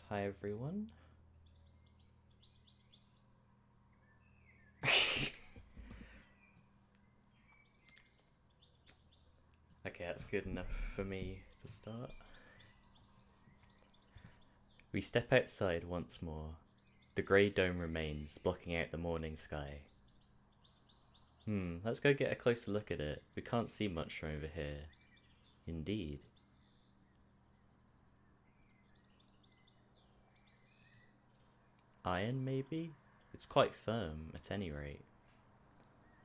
Hi everyone. Okay, that's good enough for me to start. We step outside once more. The grey dome remains, blocking out the morning sky. Let's go get a closer look at it. We can't see much from over here. Indeed. Iron, maybe? It's quite firm, at any rate.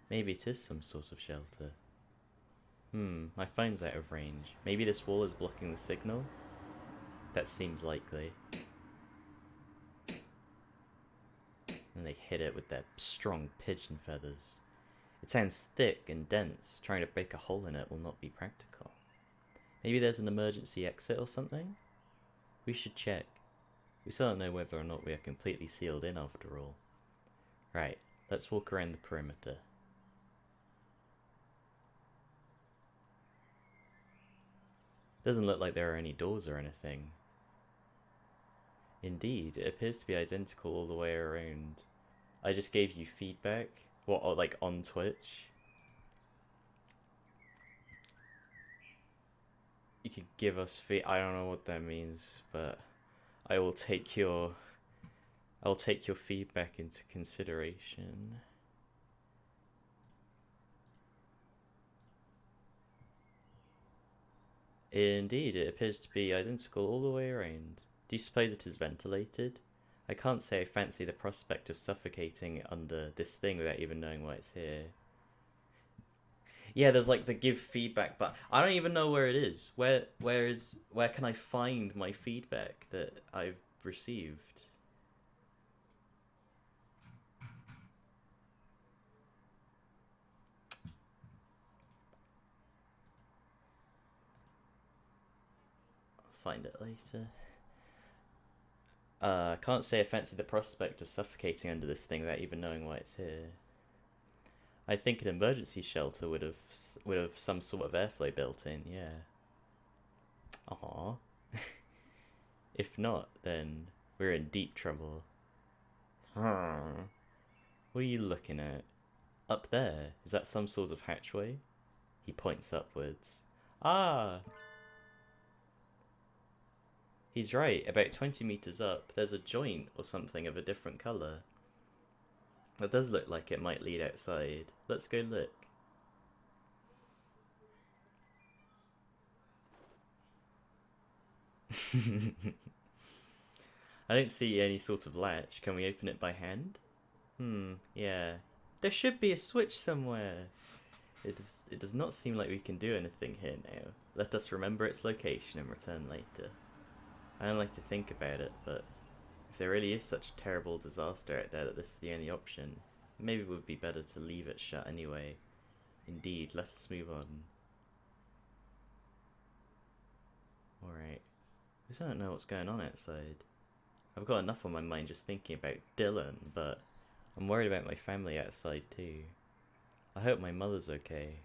Maybe it is some sort of shelter. My phone's out of range. Maybe this wall is blocking the signal? That seems likely. And they hit it with their strong pigeon feathers. It sounds thick and dense. Trying to break a hole in it will not be practical. Maybe there's an emergency exit or something? We should check. We still don't know whether or not we are completely sealed in after all. Right, let's walk around the perimeter. Doesn't look like there are any doors or anything. Indeed, it appears to be identical all the way around. I just gave you feedback. What, like on Twitch? You could give us I don't know what that means, but I will take your feedback into consideration. Indeed, it appears to be identical all the way around. Do you suppose it is ventilated? I can't say I fancy the prospect of suffocating under this thing without even knowing why it's here. Yeah, there's like the give feedback, but I don't even know where it is. Where can I find my feedback that I've received? I'll find it later. Can't say I fancy the prospect of suffocating under this thing without even knowing why it's here. I think an emergency shelter would have some sort of airflow built in, yeah. Aww. If not, then we're in deep trouble. What are you looking at? Up there? Is that some sort of hatchway? He points upwards. Ah! He's right, about 20 meters up, there's a joint or something of a different colour. That does look like it might lead outside. Let's go look. I don't see any sort of latch. Can we open it by hand? Yeah. There should be a switch somewhere. It does not seem like we can do anything here now. Let us remember its location and return later. I don't like to think about it, but if there really is such a terrible disaster out there that this is the only option, maybe it would be better to leave it shut anyway. Indeed, let us move on. Alright. I don't know what's going on outside. I've got enough on my mind just thinking about Dylan, but I'm worried about my family outside too. I hope my mother's okay.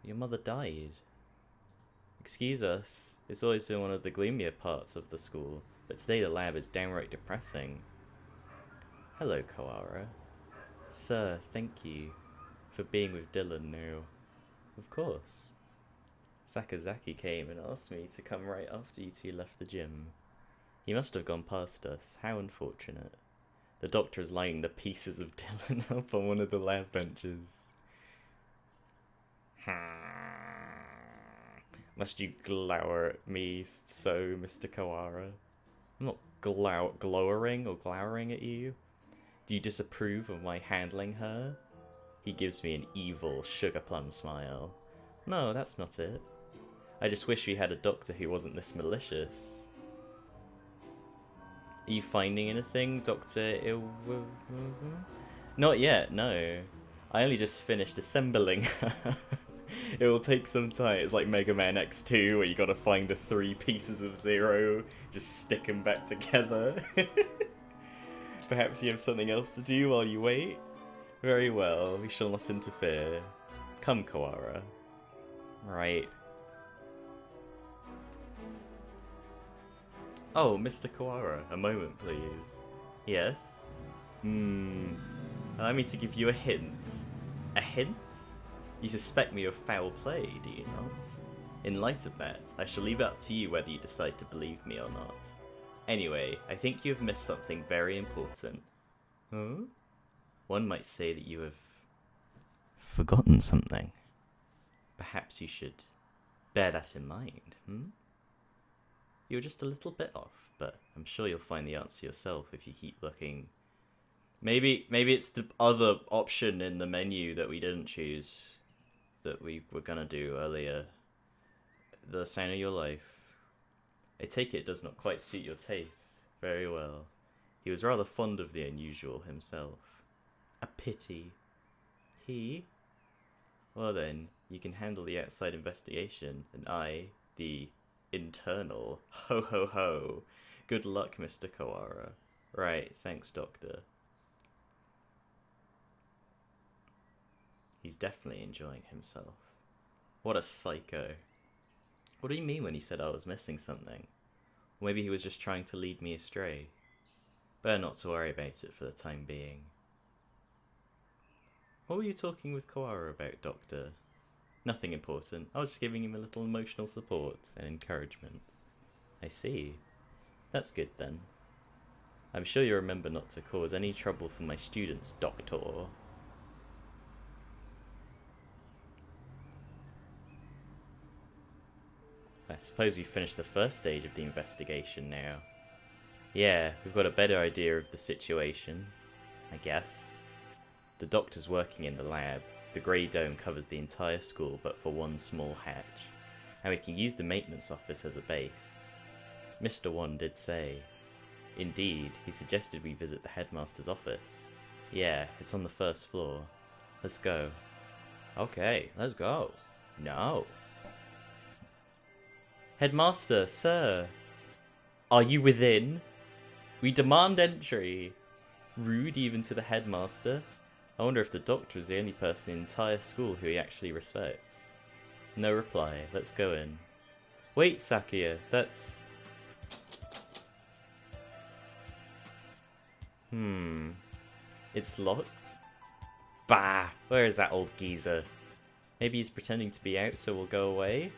Your mother died. Excuse us, it's always been one of the gloomier parts of the school, but today the lab is downright depressing. Hello, Koara. Sir, thank you for being with Dylan now. Of course. Sakazaki came and asked me to come right after you two left the gym. He must have gone past us. How unfortunate. The doctor is lining the pieces of Dylan up on one of the lab benches. Must you glower at me so, Mr. Koara? I'm not glowering or glowering at you. Do you disapprove of my handling her? He gives me an evil sugar plum smile. No, that's not it. I just wish we had a doctor who wasn't this malicious. Are you finding anything, Dr. Not yet, no. I only just finished assembling her. It will take some time. It's like Mega Man X2 where you gotta find the 3 pieces of Zero, just stick them back together. Perhaps you have something else to do while you wait? Very well, we shall not interfere. Come, Koara. Right. Oh, Mr. Kawara, a moment, please. Yes? Allow me to give you a hint. A hint? You suspect me of foul play, do you not? In light of that, I shall leave it up to you whether you decide to believe me or not. Anyway, I think you have missed something very important. Huh? One might say that you have forgotten something. Perhaps you should bear that in mind, You're just a little bit off, but I'm sure you'll find the answer yourself if you keep looking. Maybe it's the other option in the menu that we didn't choose that we were gonna do earlier. The Sign of Your Life. I take it does not quite suit your taste very well. He was rather fond of the unusual himself. A pity. He? Well then, you can handle the outside investigation, and I, the internal. Ho ho ho. Good luck, Mr. Kawara. Right, thanks, Doctor. He's definitely enjoying himself. What a psycho. What do you mean when he said I was missing something? Or maybe he was just trying to lead me astray. Better not to worry about it for the time being. What were you talking with Kawara about, Doctor? Nothing important. I was just giving him a little emotional support and encouragement. I see. That's good then. I'm sure you remember not to cause any trouble for my students, Doctor. I suppose we've finished the first stage of the investigation now. Yeah, we've got a better idea of the situation, I guess. The doctor's working in the lab. The grey dome covers the entire school but for one small hatch, and we can use the maintenance office as a base. Mr. One did say. Indeed, he suggested we visit the headmaster's office. Yeah, it's on the first floor. Let's go. Okay, let's go. No. Headmaster, sir. Are you within? We demand entry. Rude even to the headmaster. I wonder if the doctor is the only person in the entire school who he actually respects. No reply. Let's go in. Wait, Sakuya, that's... It's locked? Bah! Where is that old geezer? Maybe he's pretending to be out so we'll go away?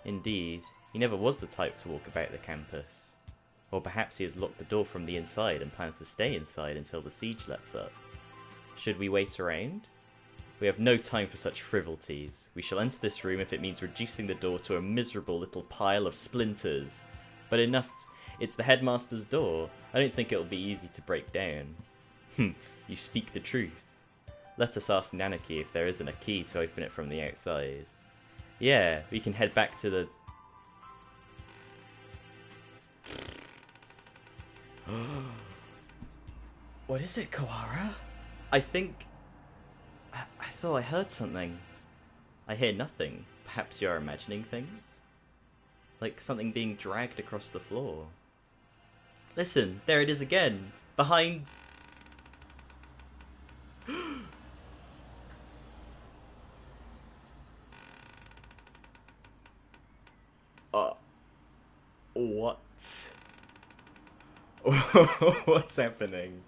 Indeed. He never was the type to walk about the campus. Or perhaps he has locked the door from the inside and plans to stay inside until the siege lets up. Should we wait around? We have no time for such frivolities. We shall enter this room if it means reducing the door to a miserable little pile of splinters. But enough, it's the headmaster's door. I don't think it'll be easy to break down. Humph, you speak the truth. Let us ask Nanaki if there isn't a key to open it from the outside. Yeah, we can head back to the... What is it, Kawara? I thought I heard something. I hear nothing. Perhaps you're imagining things? Like something being dragged across the floor. Listen, there it is again. Behind... What? What's happening?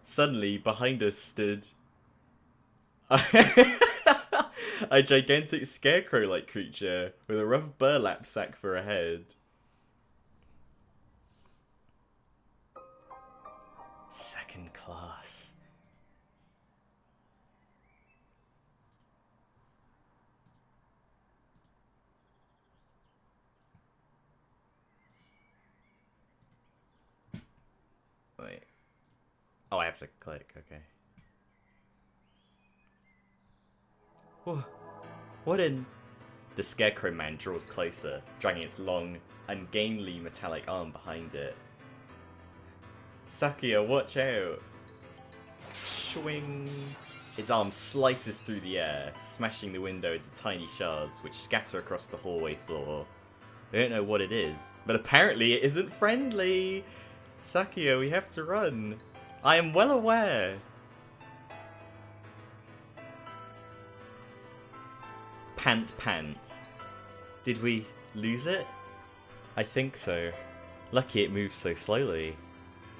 Suddenly, behind us stood a gigantic scarecrow-like creature with a rough burlap sack for a head. Second class. Wait. Oh, I have to click, okay. Whoa. What in... The Scarecrow Man draws closer, dragging its long, ungainly metallic arm behind it. Sakuya, watch out! Swing! Its arm slices through the air, smashing the window into tiny shards, which scatter across the hallway floor. I don't know what it is, but apparently it isn't friendly. Sakio, we have to run. I am well aware. Pant. Did we lose it? I think so. Lucky it moves so slowly.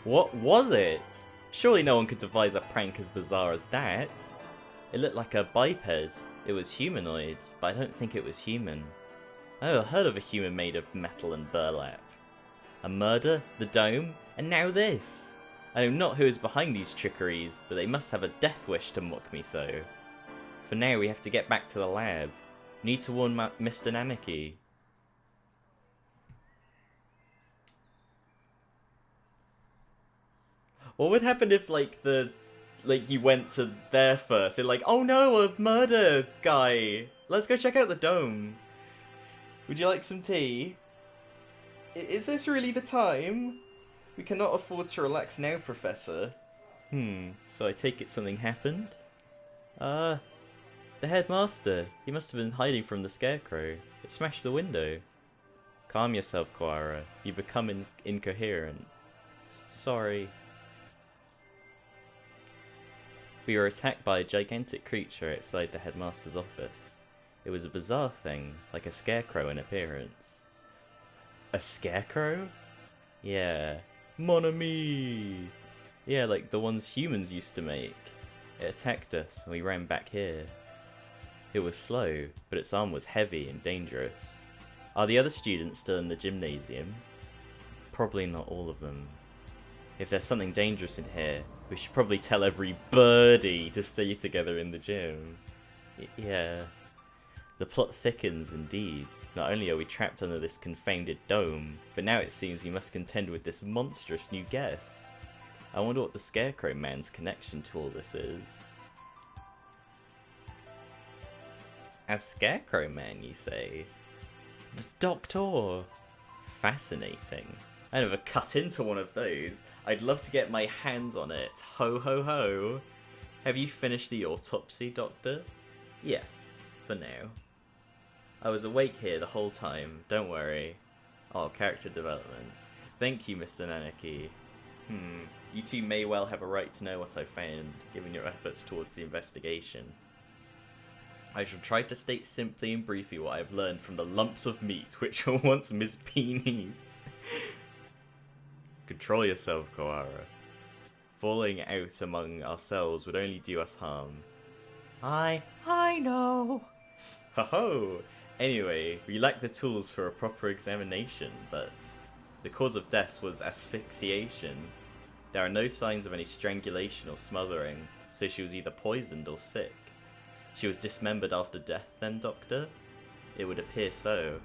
What was it? Surely no one could devise a prank as bizarre as that. It looked like a biped. It was humanoid, but I don't think it was human. Oh, I heard of a human made of metal and burlap. A murder, the dome, and now this. I know not who is behind these trickeries, but they must have a death wish to mock me so. For now, we have to get back to the lab. Need to warn Mr. Namiki. What would happen if, you went to there first? And oh no, a murder guy. Let's go check out the dome. Would you like some tea? Is this really the time? We cannot afford to relax now, Professor. So I take it something happened? The headmaster. He must have been hiding from the scarecrow. It smashed the window. Calm yourself, Koara. You become incoherent. Sorry. We were attacked by a gigantic creature outside the headmaster's office. It was a bizarre thing, like a scarecrow in appearance. A scarecrow? Yeah. Mon ami! Yeah, like the ones humans used to make. It attacked us, and we ran back here. It was slow, but its arm was heavy and dangerous. Are the other students still in the gymnasium? Probably not all of them. If there's something dangerous in here, we should probably tell every birdie to stay together in the gym. Yeah. The plot thickens indeed. Not only are we trapped under this confounded dome, but now it seems we must contend with this monstrous new guest. I wonder what the Scarecrow Man's connection to all this is. As Scarecrow Man, you say? Doctor! Fascinating. I never cut into one of those. I'd love to get my hands on it. Ho ho ho. Have you finished the autopsy, Doctor? Yes, for now. I was awake here the whole time, don't worry. Oh, character development. Thank you, Mr. Nanaki. You two may well have a right to know what I found, given your efforts towards the investigation. I shall try to state simply and briefly what I have learned from the lumps of meat which were once Miss Peenie's. Control yourself, Koara. Falling out among ourselves would only do us harm. I know. Ho-ho! Anyway, we lack the tools for a proper examination, but the cause of death was asphyxiation. There are no signs of any strangulation or smothering, so she was either poisoned or sick. She was dismembered after death then, Doctor? It would appear so.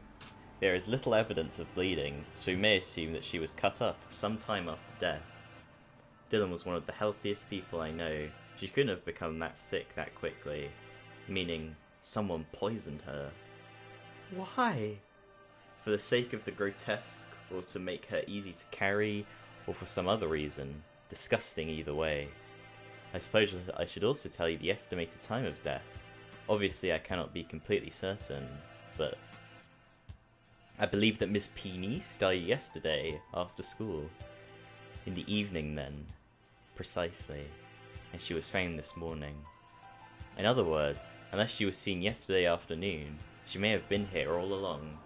There is little evidence of bleeding, so we may assume that she was cut up some time after death. Dylan was one of the healthiest people I know. She couldn't have become that sick that quickly. Meaning, someone poisoned her. Why? For the sake of the grotesque, or to make her easy to carry, or for some other reason. Disgusting either way. I suppose I should also tell you the estimated time of death. Obviously I cannot be completely certain, but I believe that Miss Peenice died yesterday after school. In the evening then, precisely, and she was found this morning. In other words, unless she was seen yesterday afternoon, she may have been here all along.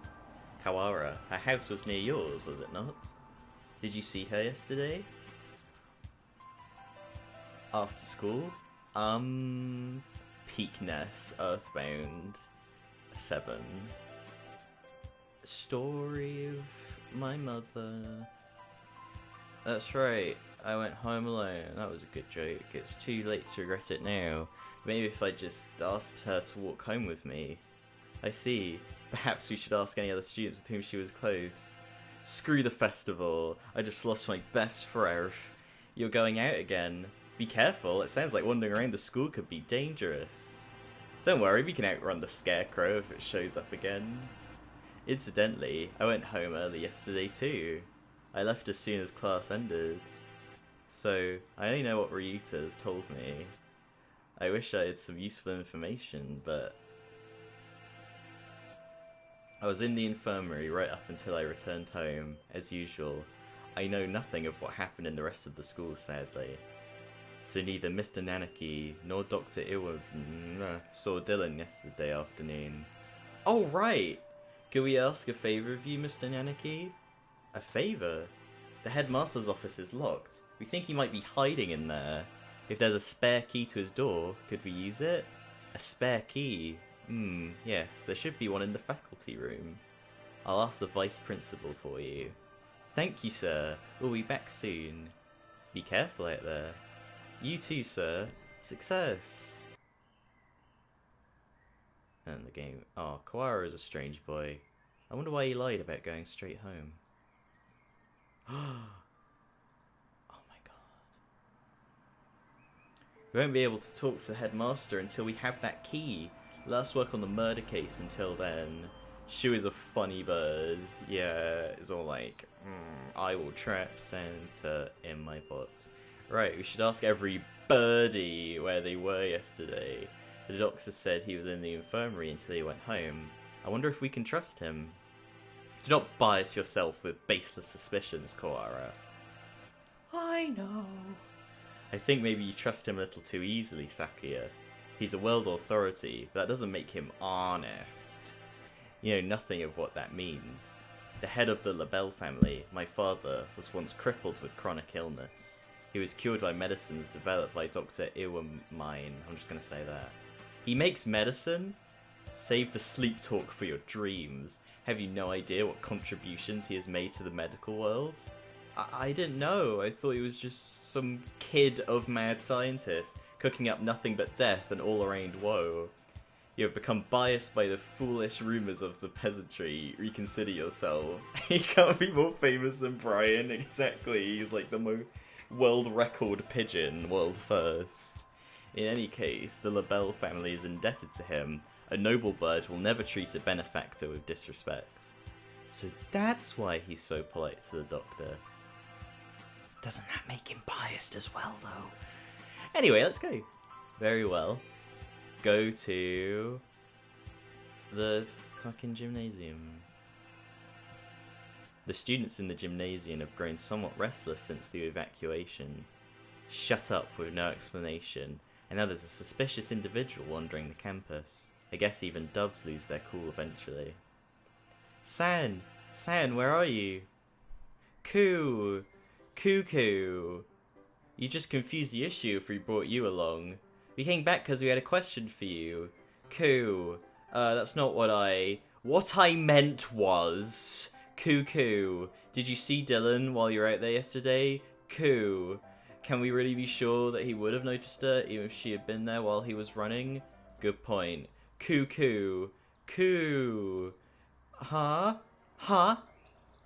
Kawara, her house was near yours, was it not? Did you see her yesterday? After school? Peakness, Earthbound 7. Story of my mother. That's right, I went home alone. That was a good joke. It's too late to regret it now. Maybe if I just asked her to walk home with me. I see. Perhaps we should ask any other students with whom she was close. Screw the festival. I just lost my best friend. You're going out again. Be careful, it sounds like wandering around the school could be dangerous. Don't worry, we can outrun the scarecrow if it shows up again. Incidentally, I went home early yesterday too. I left as soon as class ended. So, I only know what Ryuta has told me. I wish I had some useful information, but I was in the infirmary right up until I returned home, as usual. I know nothing of what happened in the rest of the school, sadly. So neither Mr. Nanaki nor Dr. Iwa saw Dylan yesterday afternoon. Oh, right! Could we ask a favour of you, Mr. Nanaki? A favour? The headmaster's office is locked. We think he might be hiding in there. If there's a spare key to his door, could we use it? A spare key? Yes, there should be one in the faculty room. I'll ask the vice principal for you. Thank you, sir. We'll be back soon. Be careful out there. You too, sir. Success! And the game... Oh, Kawara is a strange boy. I wonder why he lied about going straight home. Oh my god. We won't be able to talk to the headmaster until we have that key. Let us work on the murder case until then. Shu is a funny bird. Yeah, it's all like, I will trap Santa in my box. Right, we should ask every birdie where they were yesterday. The doctor said he was in the infirmary until he went home. I wonder if we can trust him. Do not bias yourself with baseless suspicions, Kawara. I know. I think maybe you trust him a little too easily, Sakuya. He's a world authority, but that doesn't make him honest. You know nothing of what that means. The head of the LaBelle family, my father, was once crippled with chronic illness. He was cured by medicines developed by Dr. Iwamine. I'm just going to say that. He makes medicine? Save the sleep talk for your dreams. Have you no idea what contributions he has made to the medical world? I didn't know. I thought he was just some kid of mad scientist, cooking up nothing but death and all-around woe. You have become biased by the foolish rumours of the peasantry. Reconsider yourself. He can't be more famous than Brian. Exactly. He's like the world record pigeon, world first. In any case, the LaBelle family is indebted to him. A noble bird will never treat a benefactor with disrespect. So that's why he's so polite to the doctor. Doesn't that make him biased as well, though? Anyway, let's go. Very well. Go to the fucking gymnasium. The students in the gymnasium have grown somewhat restless since the evacuation. Shut up with no explanation. And now there's a suspicious individual wandering the campus. I guess even doves lose their cool eventually. San! San, where are you? Coo! Cuckoo! You just confused the issue if we brought you along. We came back because we had a question for you. Coo. That's not what I... What I meant was... Cuckoo. Did you see Dylan while you were out there yesterday? Coo. Can we really be sure that he would have noticed her, even if she had been there while he was running? Good point. Cuckoo. Coo. Huh? Huh?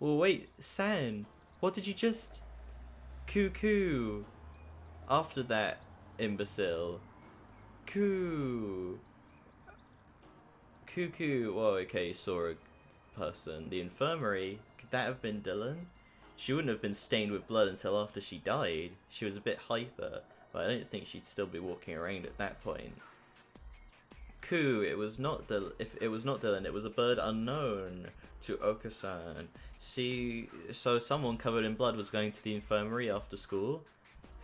Well, wait, San. What did you just... Cuckoo. After that, imbecile. Coo. Cuckoo. Whoa, okay, you saw a person. The infirmary. Could that have been Dylan? She wouldn't have been stained with blood until after she died. She was a bit hyper, but I don't think she'd still be walking around at that point. Coo, it was not Dylan. If it was not Dylan, it was a bird unknown to Okasan. See, so someone covered in blood was going to the infirmary after school.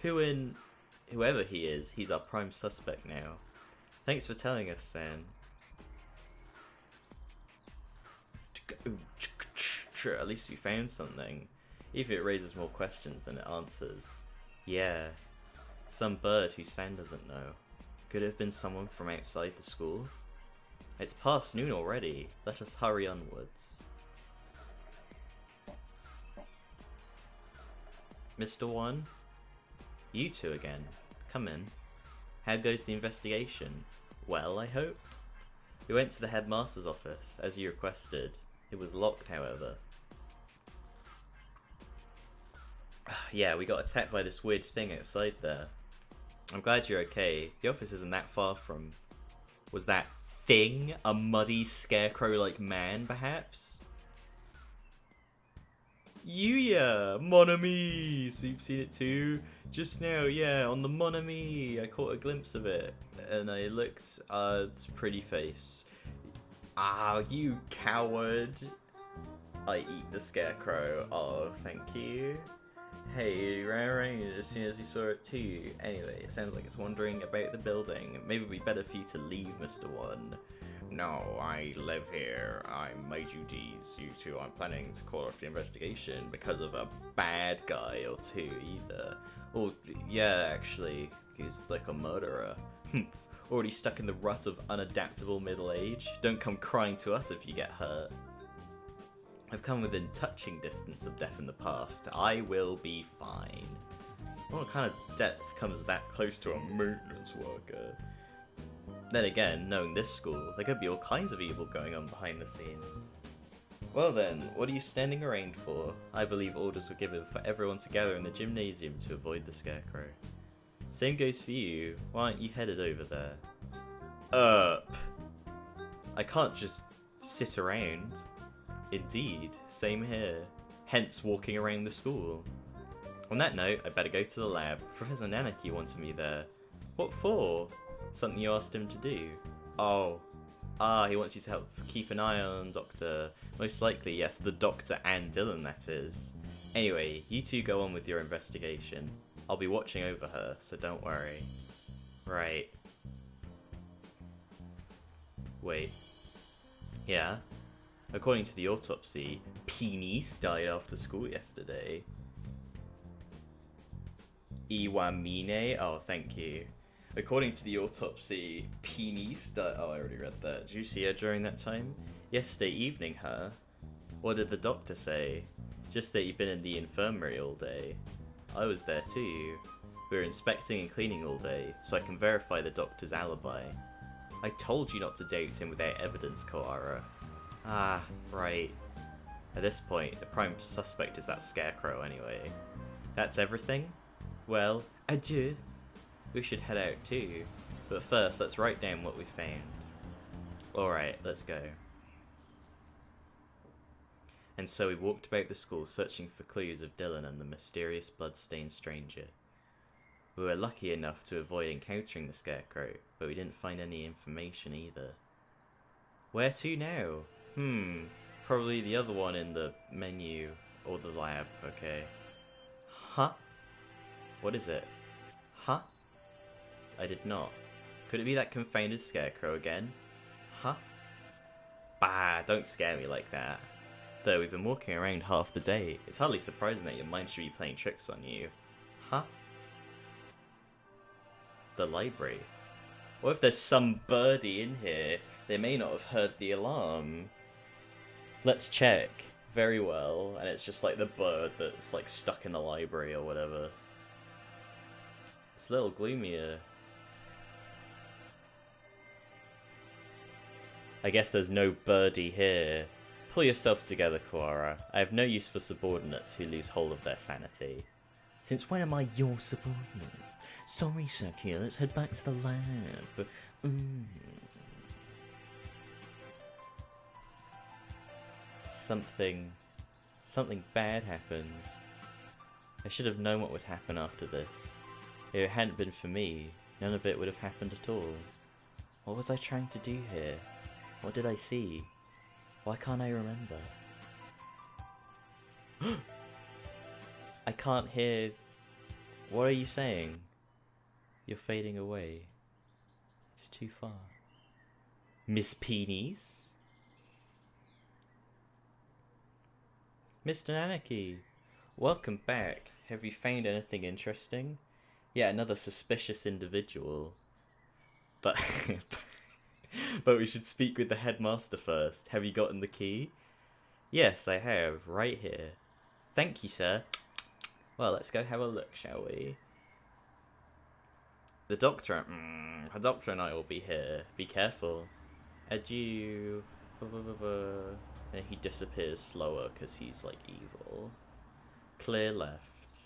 Whoever he is, he's our prime suspect now. Thanks for telling us, San. At least we found something. Even if it raises more questions than it answers. Yeah, some bird who San doesn't know. Could it have been someone from outside the school? It's past noon already. Let us hurry onwards. Mr. One? You two again. Come in. How goes the investigation? Well, I hope? We went to the headmaster's office, as you requested. It was locked, however. Yeah, we got attacked by this weird thing outside there. I'm glad you're okay. The office isn't that far from... Was that thing a muddy scarecrow-like man, perhaps? Yuya! Mon ami! So you've seen it too? Just now, yeah, on the Mon ami. I caught a glimpse of it. And I looked, it's a pretty face. Ah, you coward. I eat the scarecrow. Oh, thank you. Hey, it ran around as soon as you saw it too. Anyway, it sounds like it's wandering about the building. Maybe it'd be better for you to leave, Mr. One. No, I live here. I'm my duties. You two aren't planning to call off the investigation because of a bad guy or two either. Oh, yeah, actually, he's like a murderer. Already stuck in the rut of unadaptable middle age. Don't come crying to us if you get hurt. I've come within touching distance of death in the past. I will be fine. What kind of death comes that close to a maintenance worker? Then again, knowing this school, there could be all kinds of evil going on behind the scenes. Well then, what are you standing around for? I believe orders were given for everyone to gather in the gymnasium to avoid the scarecrow. Same goes for you. Why aren't you headed over there? I can't just sit around. Indeed, same here. Hence walking around the school. On that note, I better go to the lab. Professor Nanaki wanted me there. What for? Something you asked him to do. Oh. He wants you to help keep an eye on Dr. Most likely, yes, the Doctor and Dylan, that is. Anyway, you two go on with your investigation. I'll be watching over her, so don't worry. Right. Wait. Yeah? According to the autopsy, Penis died after school yesterday. Iwamine? Oh, thank you. According to the autopsy, Penis died. Oh, I already read that. Did you see her during that time? Yesterday evening, huh? What did the doctor say? Just that you've been in the infirmary all day. I was there too. We were inspecting and cleaning all day, so I can verify the doctor's alibi. I told you not to date him without evidence, Koara. Ah, right. At this point, the prime suspect is that scarecrow anyway. That's everything? Well, adieu. We should head out too. But first, let's write down what we found. Alright, let's go. And so we walked about the school searching for clues of Dylan and the mysterious blood-stained stranger. We were lucky enough to avoid encountering the scarecrow, but we didn't find any information either. Where to now? Probably the other one in the menu, or the lab, okay. Huh? What is it? Huh? I did not. Could it be that confounded scarecrow again? Huh? Bah, don't scare me like that. Though we've been walking around half the day, it's hardly surprising that your mind should be playing tricks on you. Huh? The library. What if there's some birdie in here? They may not have heard the alarm. Let's check. Very well. And it's just like the bird that's like stuck in the library or whatever. It's a little gloomier. I guess there's no birdie here. Pull yourself together, Koara. I have no use for subordinates who lose hold of their sanity. Since when am I your subordinate? Sorry, Sakia, let's head back to the lab. Something bad happened. I should have known what would happen after this. If it hadn't been for me, none of it would have happened at all. What was I trying to do here? What did I see? Why can't I remember? I can't hear... What are you saying? You're fading away. It's too far. Miss Peenies? Mr. Nanaki, welcome back. Have you found anything interesting? Yeah, another suspicious individual. But but we should speak with the headmaster first. Have you gotten the key? Yes, I have, right here. Thank you, sir. Well, let's go have a look, shall we? The doctor and I will be here. Be careful. Adieu. And he disappears slower because he's like evil. Clear left.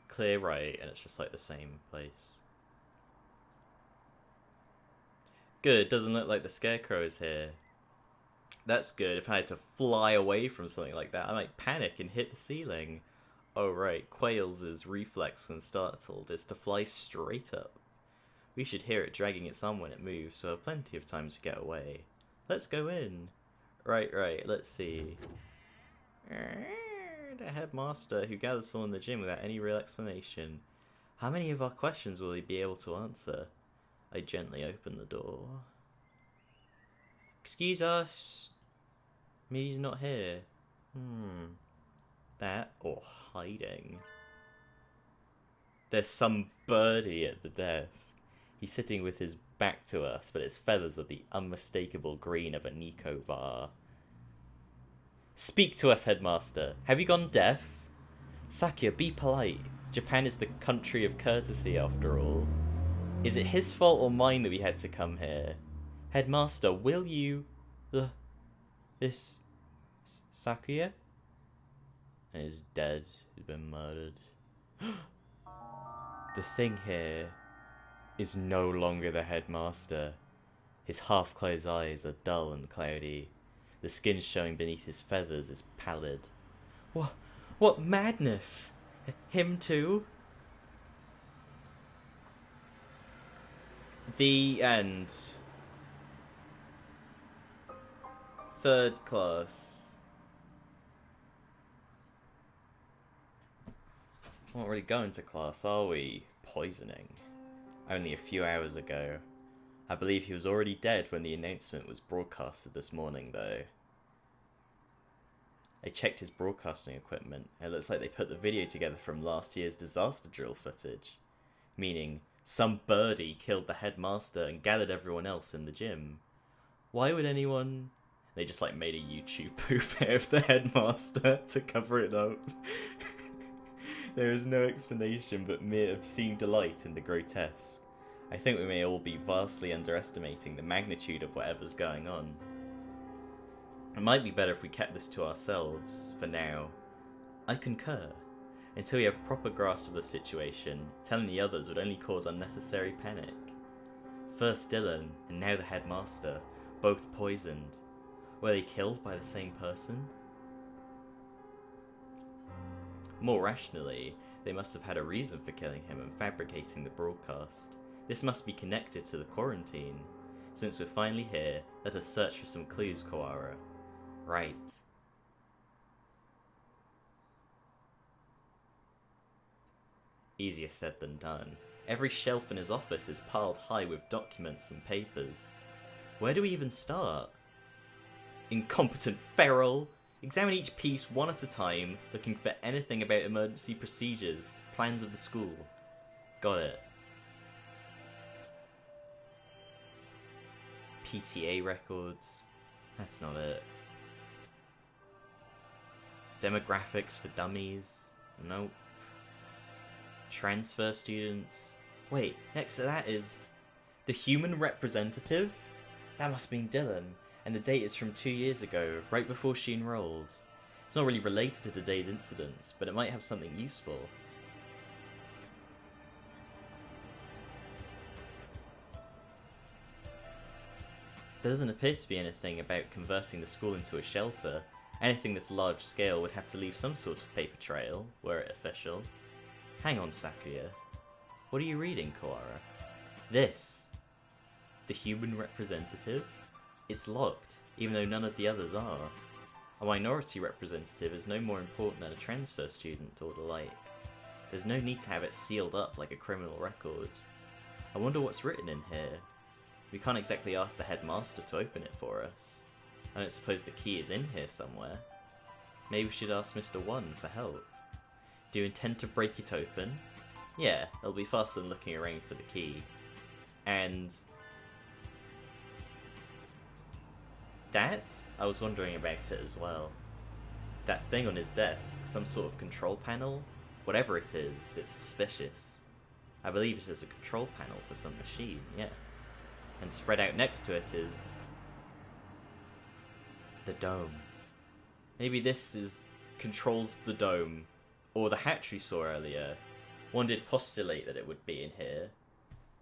Clear right, and it's just like the same place. Good, doesn't look like the scarecrow is here. That's good. If I had to fly away from something like that, I might panic and hit the ceiling. Oh right, Quails' reflex when startled is to fly straight up. We should hear it dragging its arm when it moves, so have plenty of time to get away. Let's go in. Right, let's see. The headmaster who gathers us all in the gym without any real explanation. How many of our questions will he be able to answer? I gently open the door. Excuse us. He's not here. That or hiding. There's some birdie at the desk. He's sitting with his back to us, but his feathers are the unmistakable green of a Nico bar. Speak to us, headmaster. Have you gone deaf? Sakya, be polite. Japan is the country of courtesy, after all. Is it his fault or mine that we had to come here? Headmaster, will you... This... Sakya? Is dead. He's been murdered. The thing here is no longer the headmaster. His half-closed eyes are dull and cloudy. The skin showing beneath his feathers is pallid. What madness! Him too? The end. Third class. We're not really going to class, are we? Poisoning. Only a few hours ago. I believe he was already dead when the announcement was broadcasted this morning, though. I checked his broadcasting equipment, and it looks like they put the video together from last year's disaster drill footage. Meaning, some birdie killed the headmaster and gathered everyone else in the gym. Why would anyone... They just made a YouTube poop out of the headmaster to cover it up. There is no explanation but mere obscene delight in the grotesque. I think we may all be vastly underestimating the magnitude of whatever's going on. It might be better if we kept this to ourselves, for now. I concur. Until we have proper grasp of the situation, telling the others would only cause unnecessary panic. First Dylan, and now the headmaster, both poisoned. Were they killed by the same person? More rationally, they must have had a reason for killing him and fabricating the broadcast. This must be connected to the quarantine. Since we're finally here, let us search for some clues, Koara. Right. Easier said than done. Every shelf in his office is piled high with documents and papers. Where do we even start? Incompetent feral! Examine each piece one at a time, looking for anything about emergency procedures, plans of the school. Got it. PTA records. That's not it. Demographics for dummies. Nope. Transfer students. Wait, next to that is... the human representative? That must mean Dylan. And the date is from 2 years ago, right before she enrolled. It's not really related to today's incidents, but it might have something useful. There doesn't appear to be anything about converting the school into a shelter. Anything this large scale would have to leave some sort of paper trail, were it official. Hang on, Sakuya. What are you reading, Koara? This. The human representative? It's locked, even though none of the others are. A minority representative is no more important than a transfer student or the like. There's no need to have it sealed up like a criminal record. I wonder what's written in here. We can't exactly ask the headmaster to open it for us. I don't suppose the key is in here somewhere. Maybe we should ask Mr. One for help. Do you intend to break it open? Yeah, it'll be faster than looking around for the key. And... that? I was wondering about it as well. That thing on his desk, some sort of control panel? Whatever it is, it's suspicious. I believe it is a control panel for some machine, yes. And spread out next to it is... the dome. Maybe this controls the dome. Or the hatch we saw earlier. One did postulate that it would be in here.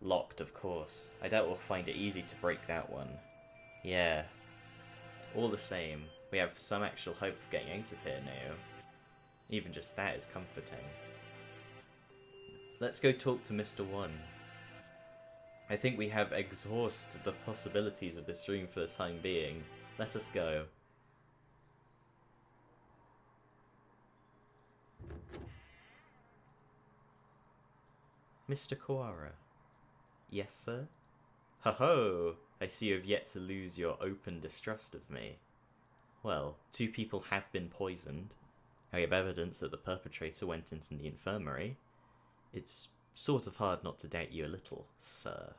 Locked, of course. I doubt we'll find it easy to break that one. Yeah. All the same, we have some actual hope of getting out of here now. Even just that is comforting. Let's go talk to Mr. One. I think we have exhausted the possibilities of this room for the time being. Let us go. Mr. Koara. Yes, sir? Ho-ho! I see you have yet to lose your open distrust of me. Well, 2 people have been poisoned. I have evidence that the perpetrator went into the infirmary. It's sort of hard not to doubt you a little, sir.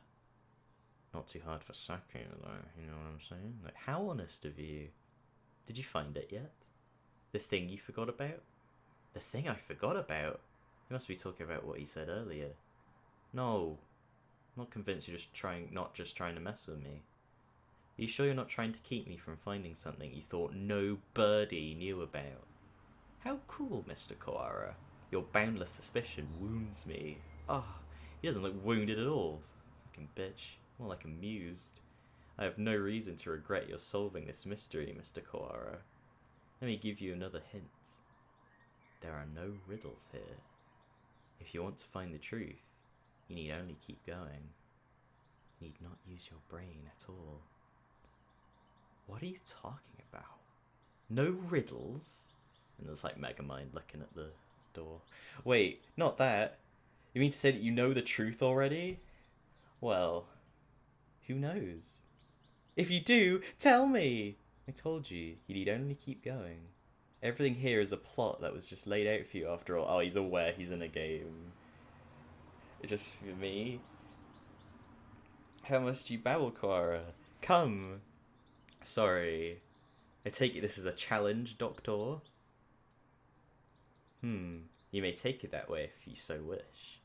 Not too hard for Saki, though, you know what I'm saying? Like, how honest of you. Did you find it yet? The thing you forgot about? The thing I forgot about? You must be talking about what he said earlier. No. I'm not convinced you're not just trying to mess with me. Are you sure you're not trying to keep me from finding something you thought no birdie knew about? How cruel, Mr. Koara. Your boundless suspicion wounds me. He doesn't look wounded at all. Fucking bitch. More like amused. I have no reason to regret your solving this mystery, Mr. Koara. Let me give you another hint. There are no riddles here. If you want to find the truth, you need only keep going. You need not use your brain at all. What are you talking about? No riddles? And there's like Megamind looking at the door. Wait, not that. You mean to say that you know the truth already? Well, who knows? If you do, tell me! I told you, you need only keep going. Everything here is a plot that was just laid out for you after all. Oh, he's aware he's in a game. It's just for me. How must you babble, Koara? Come! Sorry. I take it this is a challenge, Doctor? You may take it that way if you so wish.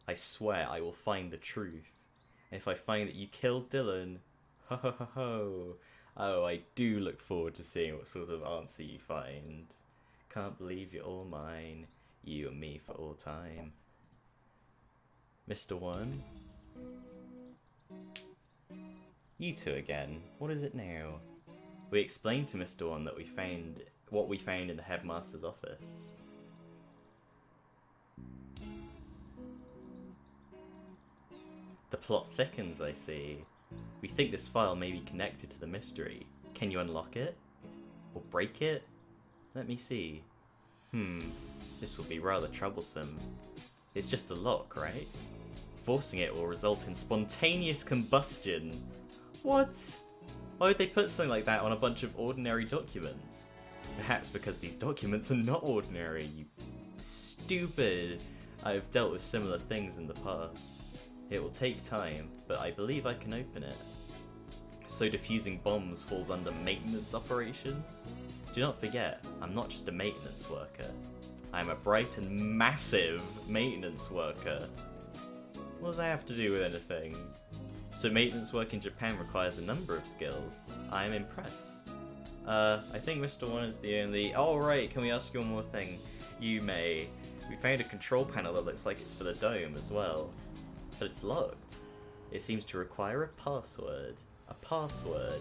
I swear I will find the truth. And if I find that you killed Dylan, ho ho ho ho. Oh, I do look forward to seeing what sort of answer you find. Can't believe you're all mine. You and me for all time. Mr. One? You two again. What is it now? We explained to Mr. One that we found what we found in the headmaster's office. The plot thickens, I see. We think this file may be connected to the mystery. Can you unlock it? Or break it? Let me see. This will be rather troublesome. It's just a lock, right? Forcing it will result in spontaneous combustion. What? Why would they put something like that on a bunch of ordinary documents? Perhaps because these documents are not ordinary, you stupid. I have dealt with similar things in the past. It will take time, but I believe I can open it. So defusing bombs falls under maintenance operations? Do not forget, I'm not just a maintenance worker. I am a bright and massive maintenance worker. What does that have to do with anything? So maintenance work in Japan requires a number of skills. I am impressed. I think Mr. One is the only... Oh, right, can we ask you one more thing? You may. We found a control panel that looks like it's for the dome as well. But it's locked. It seems to require a password. A password?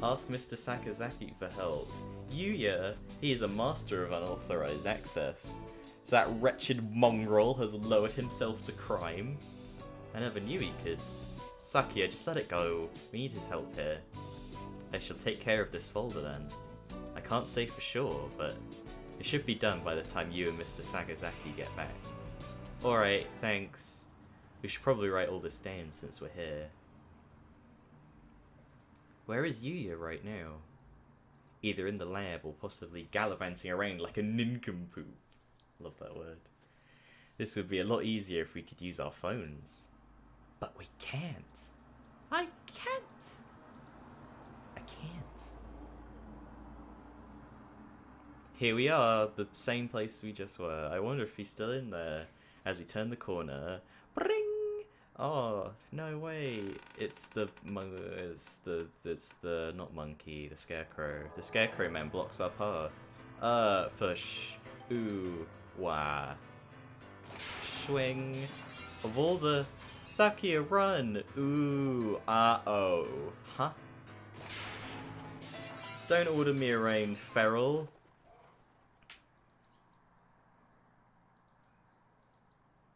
Ask Mr. Sakazaki for help. Yuya, he is a master of unauthorized access. So that wretched mongrel has lowered himself to crime. I never knew he could. Sakia, just let it go. We need his help here. I shall take care of this folder then. I can't say for sure, but it should be done by the time you and Mr. Sakazaki get back. Alright, thanks. We should probably write all this down since we're here. Where is Yuya right now? Either in the lab or possibly gallivanting around like a nincompoop. Love that word. This would be a lot easier if we could use our phones. But we can't. I can't. I can't. Here we are, the same place we just were. I wonder if he's still in there. As we turn the corner, bring! Oh, no way. It's the not monkey, the scarecrow. The scarecrow man blocks our path. Fush. Ooh, wah. Swing. Of all the... Sakia, run! Ooh, uh-oh. Huh? Don't order me around, feral.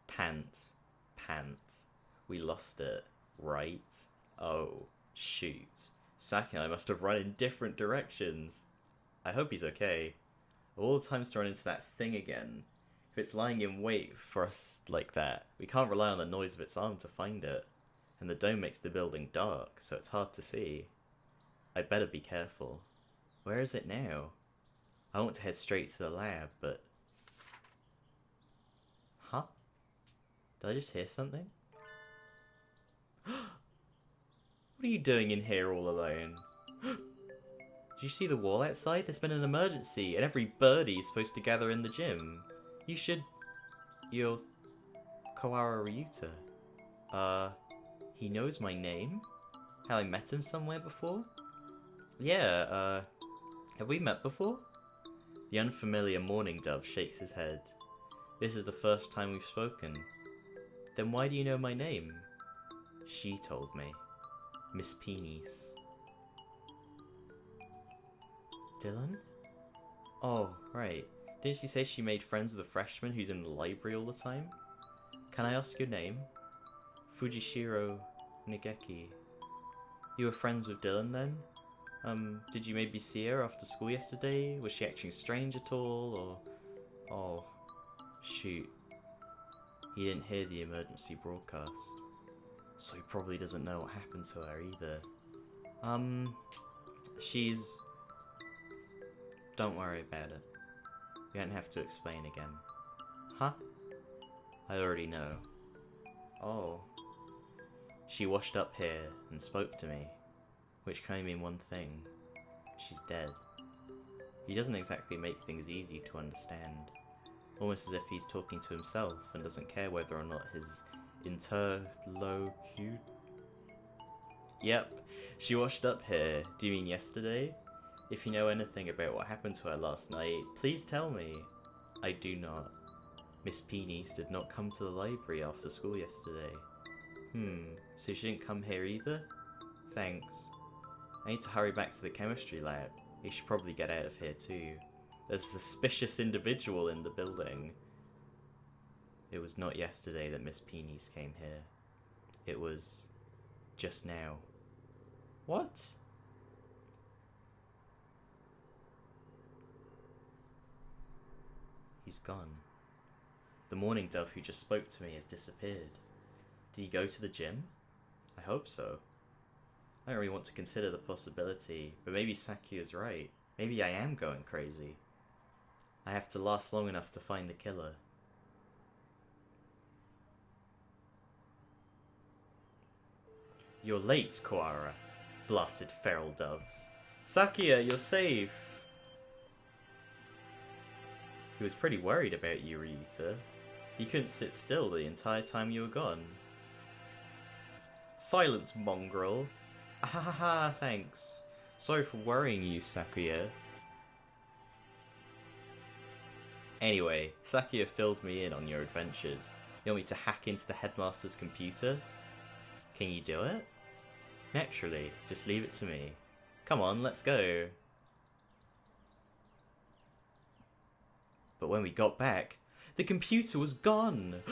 Pant. We lost it, right? Oh, shoot. Saki and I must have run in different directions. I hope he's okay. All the times to run into that thing again. If it's lying in wait for us like that, we can't rely on the noise of its arm to find it. And the dome makes the building dark, so it's hard to see. I'd better be careful. Where is it now? I want to head straight to the lab, but... Huh? Did I just hear something? What are you doing in here all alone? Did you see the wall outside? There's been an emergency, and every birdie is supposed to gather in the gym. You should... You're... Kawara Ryuta. He knows my name? Have I met him somewhere before? Yeah, have we met before? The unfamiliar mourning dove shakes his head. This is the first time we've spoken. Then why do you know my name? She told me. Miss Peenies. Dylan? Oh, right. Didn't she say she made friends with a freshman who's in the library all the time? Can I ask your name? Fujishiro Nigeki. You were friends with Dylan then? Did you maybe see her after school yesterday? Was she acting strange at all, or... Oh, shoot. He didn't hear the emergency broadcast. So he probably doesn't know what happened to her either. She's... Don't worry about it. You don't have to explain again. Huh? I already know. Oh. She washed up here and spoke to me. Which can only mean one thing. She's dead. He doesn't exactly make things easy to understand. Almost as if he's talking to himself and doesn't care whether or not his interlocutor... Yep, she washed up here. Do you mean yesterday? If you know anything about what happened to her last night, please tell me. I do not. Miss Peenies did not come to the library after school yesterday. So she didn't come here either? Thanks. I need to hurry back to the chemistry lab. You should probably get out of here too. There's a suspicious individual in the building. It was not yesterday that Miss Peenies came here. It was... just now. What? He's gone. The mourning dove who just spoke to me has disappeared. Did he go to the gym? I hope so. I don't really want to consider the possibility, but maybe Sakuya's right. Maybe I am going crazy. I have to last long enough to find the killer. You're late, Kawara. Blasted feral doves. Sakuya, you're safe! He was pretty worried about you, Ryuta. He couldn't sit still the entire time you were gone. Silence, mongrel. Ahaha, thanks. Sorry for worrying you, Sakuya. Anyway, Sakuya filled me in on your adventures. You want me to hack into the headmaster's computer? Can you do it? Naturally, just leave it to me. Come on, let's go. But when we got back, the computer was gone!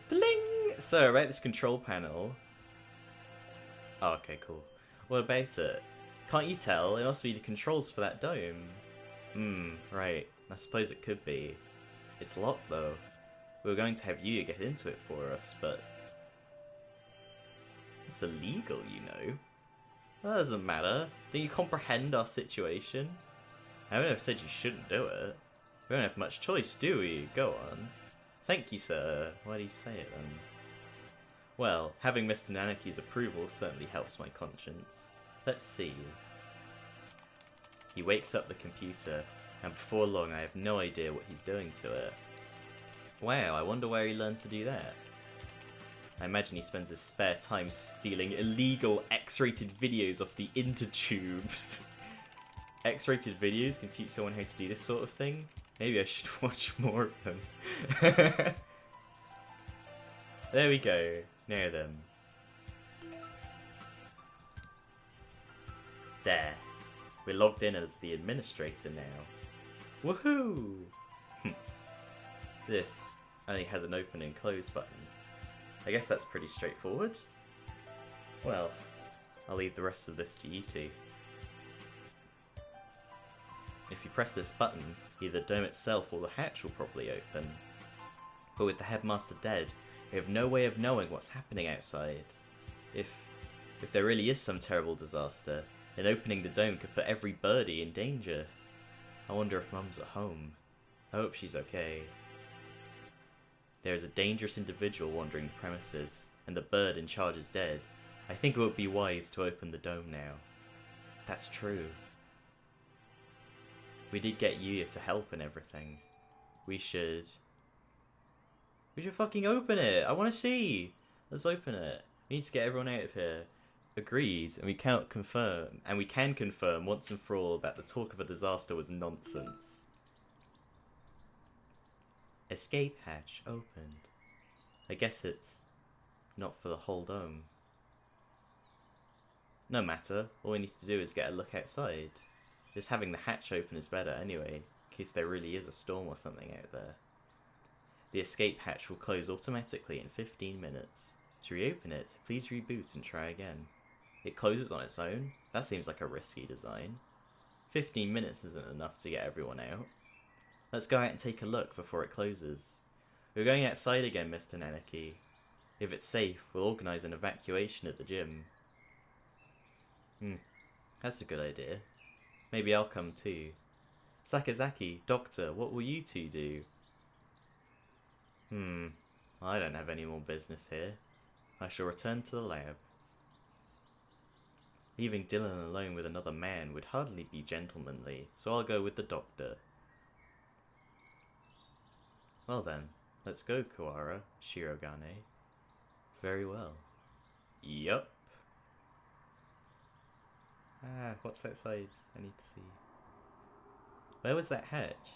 Bling! So, about this control panel... Oh, okay, cool. What about it? Can't you tell? It must be the controls for that dome. Right. I suppose it could be. It's locked, though. We were going to have you get into it for us, but... It's illegal, you know. Well, that doesn't matter. Don't you comprehend our situation? I wouldn't have said you shouldn't do it. We don't have much choice, do we? Go on. Thank you, sir. Why do you say it, then? Well, having Mr. Nanaki's approval certainly helps my conscience. Let's see. He wakes up the computer, and before long I have no idea what he's doing to it. Wow, I wonder where he learned to do that. I imagine he spends his spare time stealing illegal X-rated videos off the intertubes. X-rated videos can teach someone how to do this sort of thing? Maybe I should watch more of them. There we go. Now then. There. We're logged in as the administrator now. Woohoo! This only has an open and close button. I guess that's pretty straightforward. Well, I'll leave the rest of this to you two. If you press this button, either the dome itself or the hatch will probably open. But with the headmaster dead, we have no way of knowing what's happening outside. If there really is some terrible disaster, then opening the dome could put every birdie in danger. I wonder if Mum's at home. I hope she's okay. There is a dangerous individual wandering the premises, and the bird in charge is dead. I think it would be wise to open the dome now. That's true. We did get Yuya to help and everything. We should fucking open it! I wanna see! Let's open it. We need to get everyone out of here. Agreed, and we can confirm once and for all that the talk of a disaster was nonsense. Escape hatch opened. I guess it's not for the whole dome. No matter, all we need to do is get a look outside. Just having the hatch open is better anyway, in case there really is a storm or something out there. The escape hatch will close automatically in 15 minutes. To reopen it, please reboot and try again. It closes on its own? That seems like a risky design. 15 minutes isn't enough to get everyone out. Let's go out and take a look before it closes. We're going outside again, Mr. Nanaki. If it's safe, we'll organise an evacuation at the gym. That's a good idea. Maybe I'll come too. Sakazaki, Doctor, what will you two do? I don't have any more business here. I shall return to the lab. Leaving Dylan alone with another man would hardly be gentlemanly, so I'll go with the doctor. Well then, let's go, Kawara, Shirogane. Very well. Yup. What's outside? I need to see. Where was that hatch?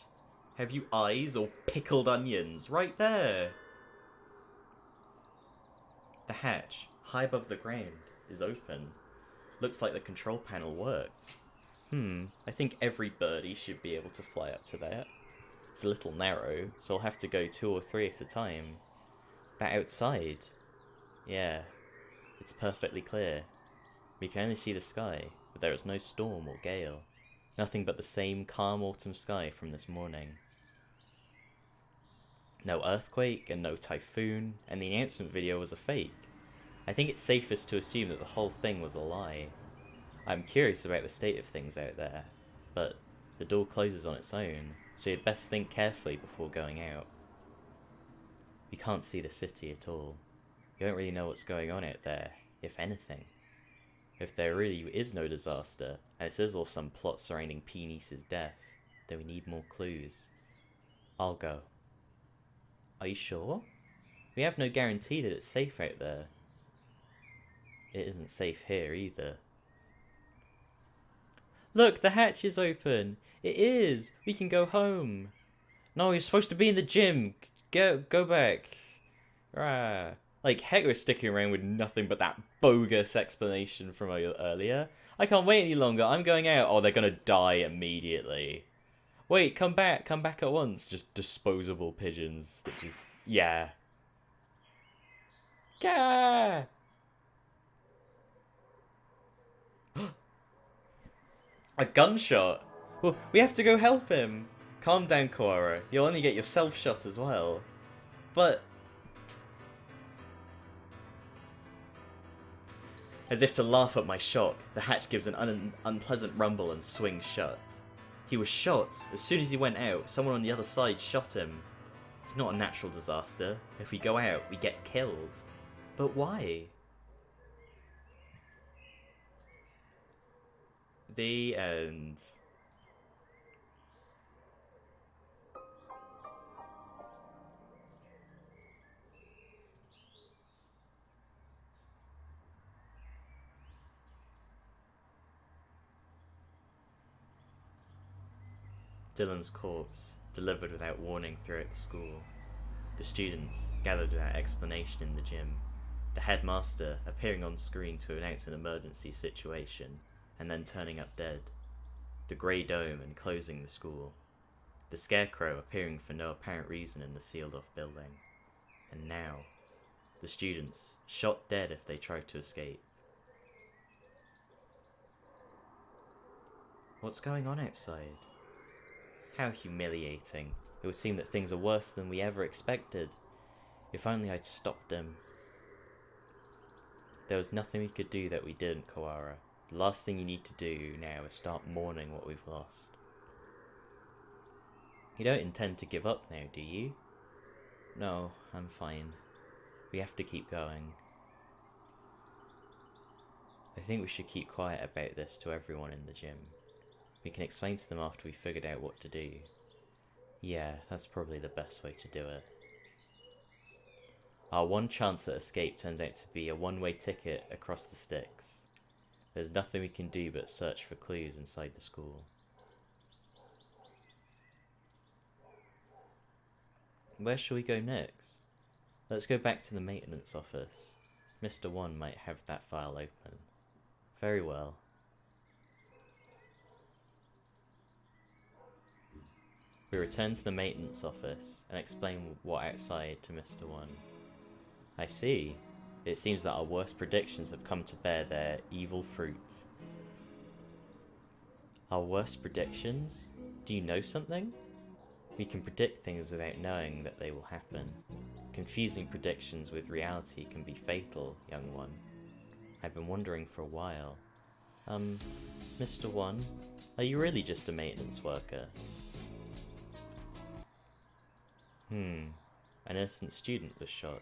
Have you eyes or pickled onions? Right there! The hatch, high above the ground, is open. Looks like the control panel worked. I think every birdie should be able to fly up to that. It's a little narrow, so I'll have to go 2 or 3 at a time. But outside, yeah, it's perfectly clear. We can only see the sky, but there is no storm or gale. Nothing but the same calm autumn sky from this morning. No earthquake and no typhoon, and the announcement video was a fake. I think it's safest to assume that the whole thing was a lie. I'm curious about the state of things out there, but the door closes on its own, so you'd best think carefully before going out. We can't see the city at all. You don't really know what's going on out there, if anything. If there really is no disaster, and this is all some plot surrounding P-Niece's death, then we need more clues. I'll go. Are you sure? We have no guarantee that it's safe out there. It isn't safe here either. Look, the hatch is open. It is. We can go home. No, you're supposed to be in the gym. Go back. Rah. Like, heck, we're sticking around with nothing but that bogus explanation from earlier. I can't wait any longer. I'm going out. Oh, they're gonna die immediately. Wait, come back. Come back at once. Just disposable pigeons that just... Yeah. Gah! A gunshot? Well, we have to go help him. Calm down, Kawara. You'll only get yourself shot as well. But... As if to laugh at my shock, the hatch gives an unpleasant rumble and swings shut. He was shot. As soon as he went out, someone on the other side shot him. It's not a natural disaster. If we go out, we get killed. But why? The end. Dylan's corpse, delivered without warning throughout the school. The students, gathered without explanation in the gym. The headmaster, appearing on screen to announce an emergency situation, and then turning up dead. The grey dome and closing the school. The scarecrow appearing for no apparent reason in the sealed-off building. And now, the students, shot dead if they tried to escape. What's going on outside? How humiliating. It would seem that things are worse than we ever expected. If only I'd stopped him. There was nothing we could do that we didn't, Koara. The last thing you need to do now is start mourning what we've lost. You don't intend to give up now, do you? No, I'm fine. We have to keep going. I think we should keep quiet about this to everyone in the gym. We can explain to them after we figured out what to do. Yeah, that's probably the best way to do it. Our one chance at escape turns out to be a one-way ticket across the sticks. There's nothing we can do but search for clues inside the school. Where shall we go next? Let's go back to the maintenance office. Mr. One might have that file open. Very well. We return to the maintenance office and explain what outside to Mr. One. I see. It seems that our worst predictions have come to bear their evil fruit. Our worst predictions? Do you know something? We can predict things without knowing that they will happen. Confusing predictions with reality can be fatal, young one. I've been wondering for a while. Mr. One, are you really just a maintenance worker? An innocent student was shot.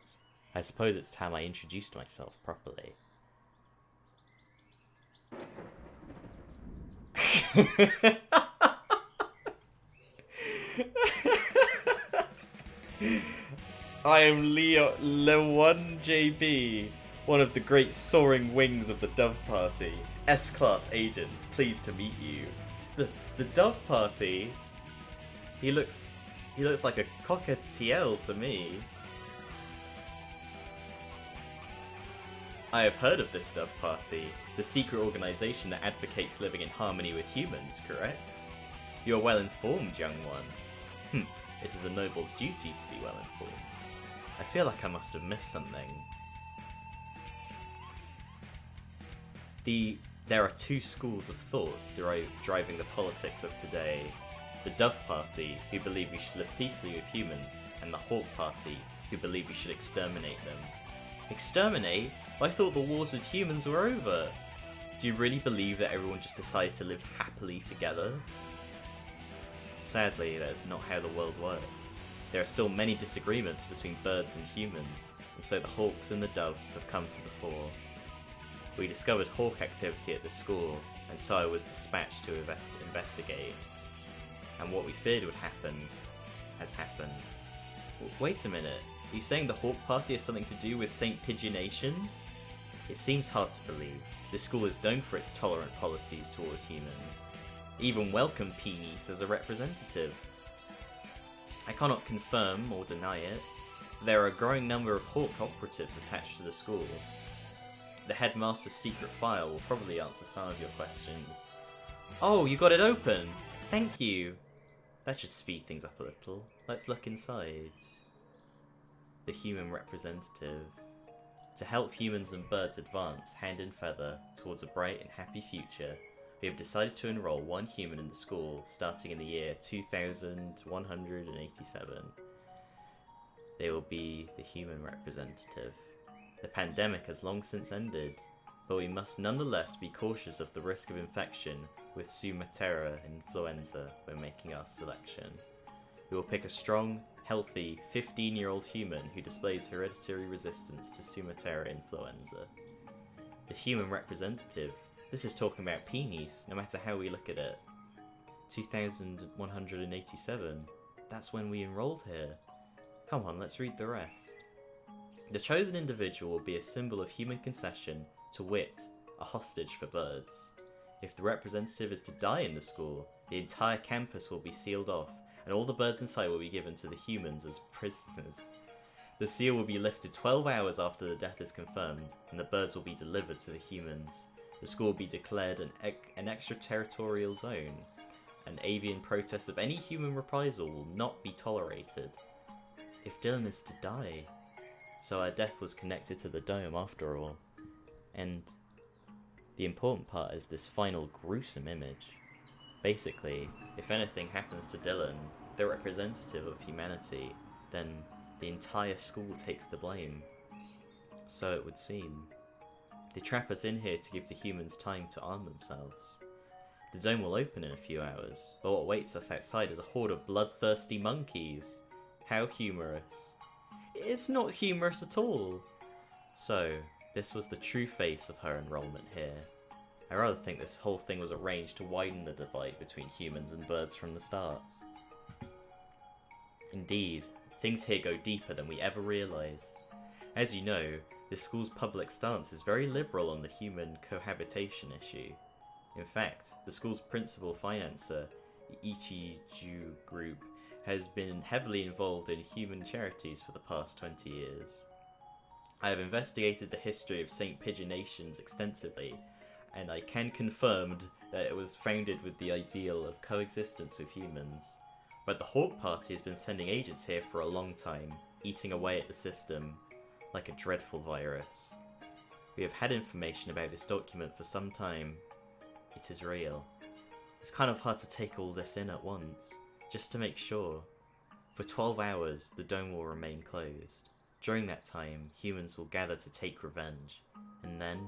I suppose it's time I introduced myself properly. I am Le1 JB, one of the great soaring wings of the Dove Party. S-Class agent, pleased to meet you. The Dove Party? He looks like a cockatiel to me. I have heard of this Dove Party, the secret organisation that advocates living in harmony with humans, correct? You are well informed, young one. It is a noble's duty to be well informed. I feel like I must have missed something. There are two schools of thought driving the politics of today. The Dove Party, who believe we should live peacefully with humans, and the Hawk Party, who believe we should exterminate them. Exterminate? I thought the wars with humans were over. Do you really believe that everyone just decided to live happily together? Sadly, that is not how the world works. There are still many disagreements between birds and humans, and so the hawks and the doves have come to the fore. We discovered hawk activity at the school, and so I was dispatched to investigate. And what we feared would happen has happened. Wait a minute, are you saying the Hawk Party has something to do with St. Pigeonations? It seems hard to believe. This school is known for its tolerant policies towards humans. They even welcome Peonies as a representative. I cannot confirm or deny it. There are a growing number of Hawk operatives attached to the school. The headmaster's secret file will probably answer some of your questions. Oh, you got it open! Thank you! That should speed things up a little. Let's look inside. The human representative. To help humans and birds advance hand in feather towards a bright and happy future, we have decided to enroll one human in the school starting in the year 2187. They will be the human representative. The pandemic has long since ended, but we must nonetheless be cautious of the risk of infection with Sumatera influenza when making our selection. We will pick a strong, healthy, 15-year-old human who displays hereditary resistance to Sumatera influenza. The human representative. This is talking about peonies, no matter how we look at it. 2187. That's when we enrolled here. Come on, let's read the rest. The chosen individual will be a symbol of human concession, to wit, a hostage for birds. If the representative is to die in the school, the entire campus will be sealed off, and all the birds inside will be given to the humans as prisoners. The seal will be lifted 12 hours after the death is confirmed, and the birds will be delivered to the humans. The school will be declared an extraterritorial zone. An avian protest of any human reprisal will not be tolerated. If Dylan is to die... So our death was connected to the dome after all. And the important part is this final gruesome image. Basically, if anything happens to Dylan, the representative of humanity, then the entire school takes the blame. So it would seem. They trap us in here to give the humans time to arm themselves. The dome will open in a few hours, but what waits us outside is a horde of bloodthirsty monkeys. How humorous. It's not humorous at all. So, this was the true face of her enrollment here. I rather think this whole thing was arranged to widen the divide between humans and birds from the start. Indeed, things here go deeper than we ever realise. As you know, this school's public stance is very liberal on the human cohabitation issue. In fact, the school's principal financer, the Ichiju Group, has been heavily involved in human charities for the past 20 years. I have investigated the history of St. Pigeonations extensively, and I can confirm that it was founded with the ideal of coexistence with humans. But the Hawk Party has been sending agents here for a long time, eating away at the system, like a dreadful virus. We have had information about this document for some time. It is real. It's kind of hard to take all this in at once, just to make sure. For 12 hours, the dome will remain closed. During that time, humans will gather to take revenge, and then,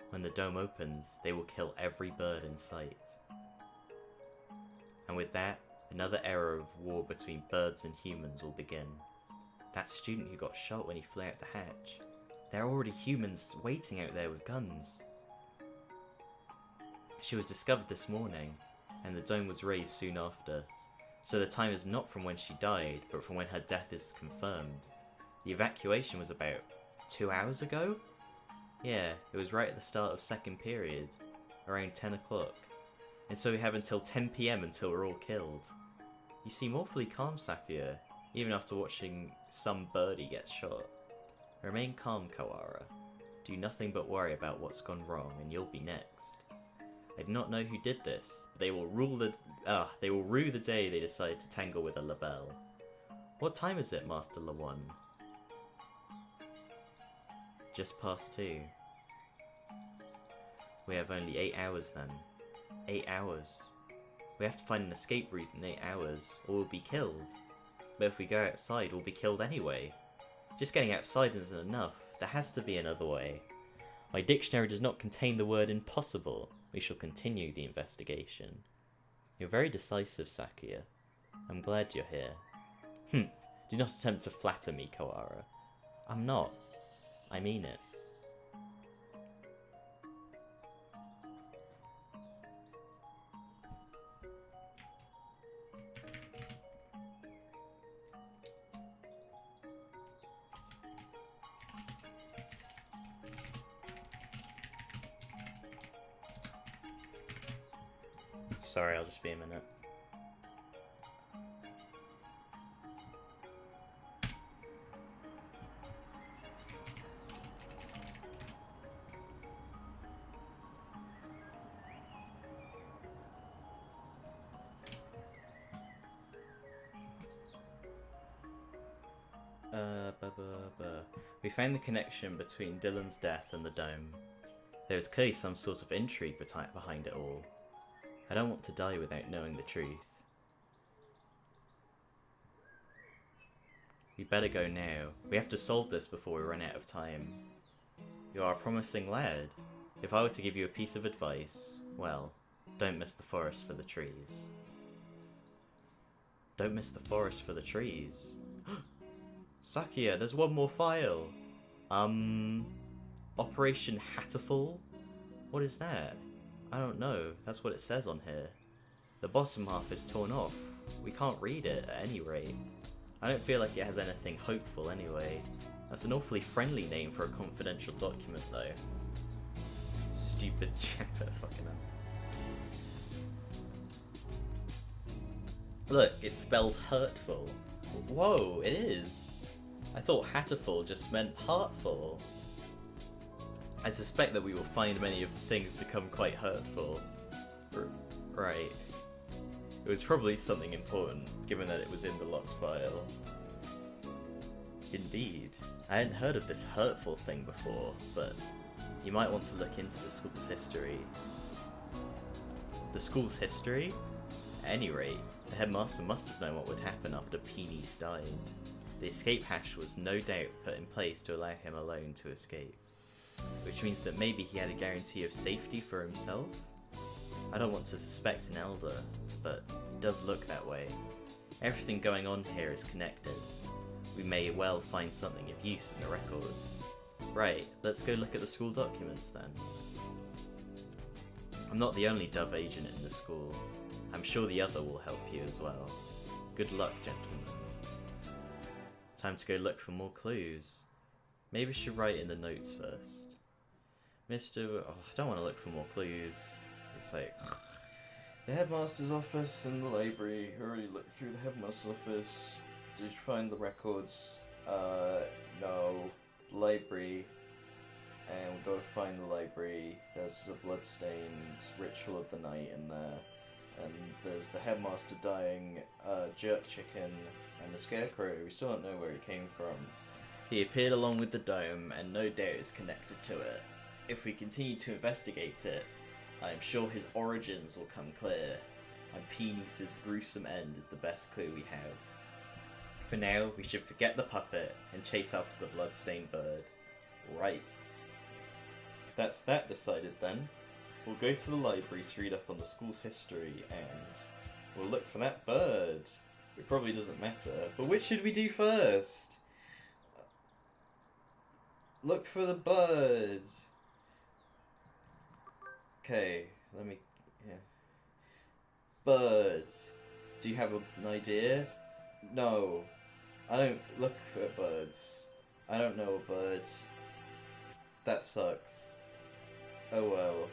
when the dome opens, they will kill every bird in sight. And with that, another era of war between birds and humans will begin. That student who got shot when he flew out the hatch. There are already humans waiting out there with guns. She was discovered this morning, and the dome was raised soon after. So the time is not from when she died, but from when her death is confirmed. The evacuation was about 2 hours ago? Yeah, it was right at the start of second period, around 10 o'clock. And so we have until 10 PM until we're all killed. You seem awfully calm, Sakuya, even after watching some birdie get shot. Remain calm, Kawara. Do nothing but worry about what's gone wrong, and you'll be next. I do not know who did this, but they will rue the day they decide to tangle with a labelle. What time is it, Master Lawan? Just past 2. We have only 8 hours then. 8 hours. We have to find an escape route in 8 hours, or we'll be killed. But if we go outside, we'll be killed anyway. Just getting outside isn't enough. There has to be another way. My dictionary does not contain the word impossible. We shall continue the investigation. You're very decisive, Sakuya. I'm glad you're here. Do not attempt to flatter me, Kawara. I'm not. I mean it. Sorry, I'll just be a minute. We found the connection between Dylan's death and the dome. There is clearly some sort of intrigue behind it all. I don't want to die without knowing the truth. We better go now. We have to solve this before we run out of time. You are a promising lad. If I were to give you a piece of advice, well, don't miss the forest for the trees. Don't miss the forest for the trees. Sakuya, there's one more file. Operation Hatoful? What is that? I don't know, that's what it says on here. The bottom half is torn off. We can't read it, at any rate. I don't feel like it has anything hopeful anyway. That's an awfully friendly name for a confidential document though. Stupid chapter, fucking hell. Look, it's spelled hurtful. Whoa, it is. I thought Hatoful just meant heartful. I suspect that we will find many of the things to come quite hurtful. Right. It was probably something important, given that it was in the locked file. Indeed. I hadn't heard of this hurtful thing before, but you might want to look into the school's history. The school's history? At any rate, the headmaster must have known what would happen after Peonies died. The escape hatch was no doubt put in place to allow him alone to escape. Which means that maybe he had a guarantee of safety for himself? I don't want to suspect an elder, but it does look that way. Everything going on here is connected. We may well find something of use in the records. Right, let's go look at the school documents then. I'm not the only Dove agent in the school. I'm sure the other will help you as well. Good luck, gentlemen. Time to go look for more clues. Maybe I should write in the notes first. Mr. Oh, I don't want to look for more clues. It's like... The headmaster's office and the library. I already looked through the headmaster's office. Did you find the records? No. Library. And we'll go to find the library. There's a bloodstained ritual of the night in there. And there's the headmaster dying, jerk chicken, and the scarecrow. We still don't know where he came from. He appeared along with the dome, and no doubt is connected to it. If we continue to investigate it, I am sure his origins will come clear, and Peonies' gruesome end is the best clue we have. For now, we should forget the puppet and chase after the bloodstained bird. Right. That's that decided then. We'll go to the library to read up on the school's history, and we'll look for that bird. It probably doesn't matter, but which should we do first? Look for the bird. Okay, let me... yeah. Bird. Do you have an idea? No. I don't look for birds. I don't know a bird. That sucks. Oh well.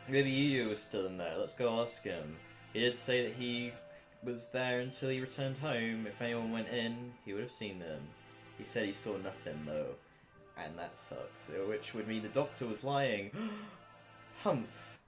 Maybe Yu was still in there. Let's go ask him. He did say that he was there until he returned home. If anyone went in, he would have seen them. He said he saw nothing though. And that sucks. Which would mean the doctor was lying. Humph.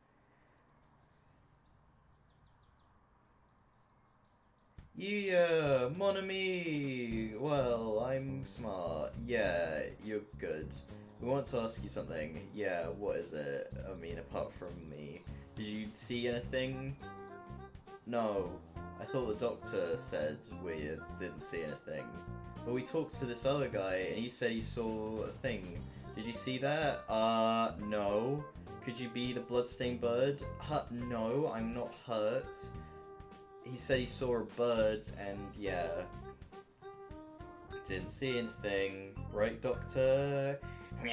Yeah, mon ami. Well, I'm smart. Yeah, you're good. We want to ask you something. Yeah, what is it? I mean, apart from me. Did you see anything? No. I thought the doctor said we didn't see anything. But we talked to this other guy, and he said he saw a thing. Did you see that? No. Could you be the bloodstained bird? No, I'm not hurt. He said he saw a bird, and yeah. Didn't see anything. Right, doctor? No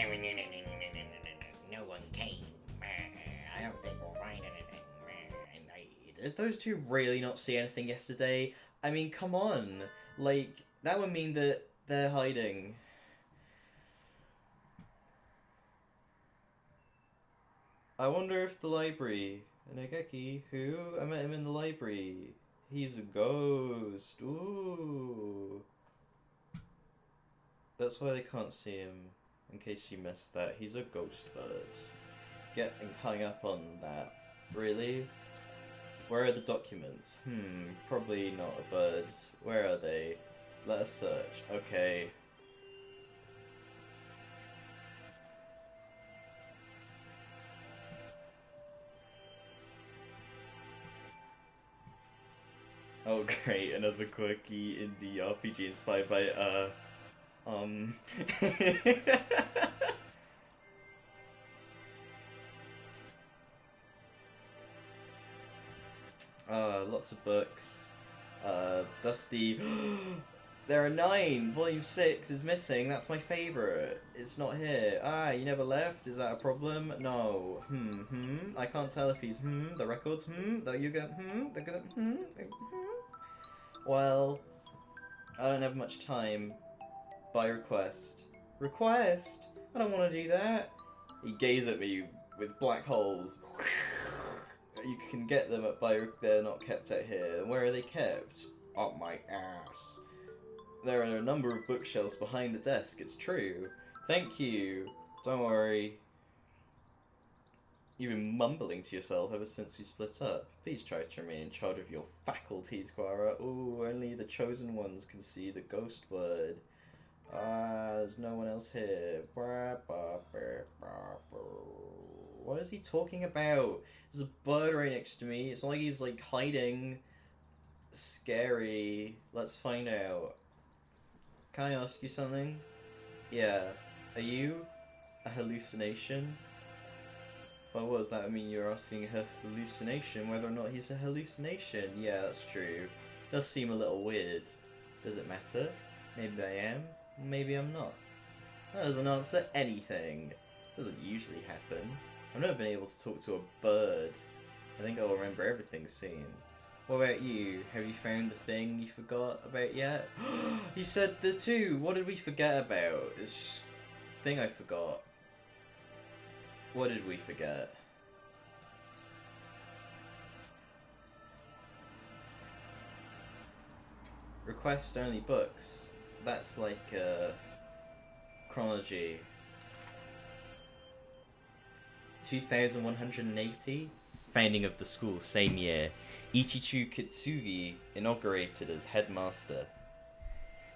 one came. I don't think we'll find anything. Did those two really not see anything yesterday? I mean, come on. Like, that would mean that they're hiding. I wonder if the library... Negeki, who? I met him in the library. He's a ghost. Ooh. That's why they can't see him. In case you missed that, he's a ghost bird. Getting hung up on that. Really? Where are the documents? Probably not a bird. Where are they? Let us search. Okay. Oh great, another quirky indie RPG inspired by, lots of books. Dusty. There are 9! Volume 6 is missing, that's my favourite. It's not here. Ah, you never left? Is that a problem? No. I can't tell if he's the records, that you get, they're good, Well, I don't have much time. By request. Request? I don't want to do that. He gazed at me with black holes. You can get them they're not kept out here. Where are they kept? Up my ass. There are a number of bookshelves behind the desk, it's true. Thank you. Don't worry. You've been mumbling to yourself ever since we split up. Please try to remain in charge of your faculties, Quara. Ooh, only the chosen ones can see the ghost word. There's no one else here. What is he talking about? There's a bird right next to me. It's not like he's like hiding. Scary. Let's find out. Can I ask you something? Yeah. Are you a hallucination? If I was, that would mean you're asking his hallucination whether or not he's a hallucination. Yeah, that's true. Does seem a little weird. Does it matter? Maybe I am. Maybe I'm not. That doesn't answer anything. Doesn't usually happen. I've never been able to talk to a bird. I think I'll remember everything soon. What about you? Have you found the thing you forgot about yet? You said the two! What did we forget about? This thing I forgot. What did we forget? Request only books. That's like chronology. 2180? Founding of the school, same year. Ichichu Kitsugi inaugurated as headmaster.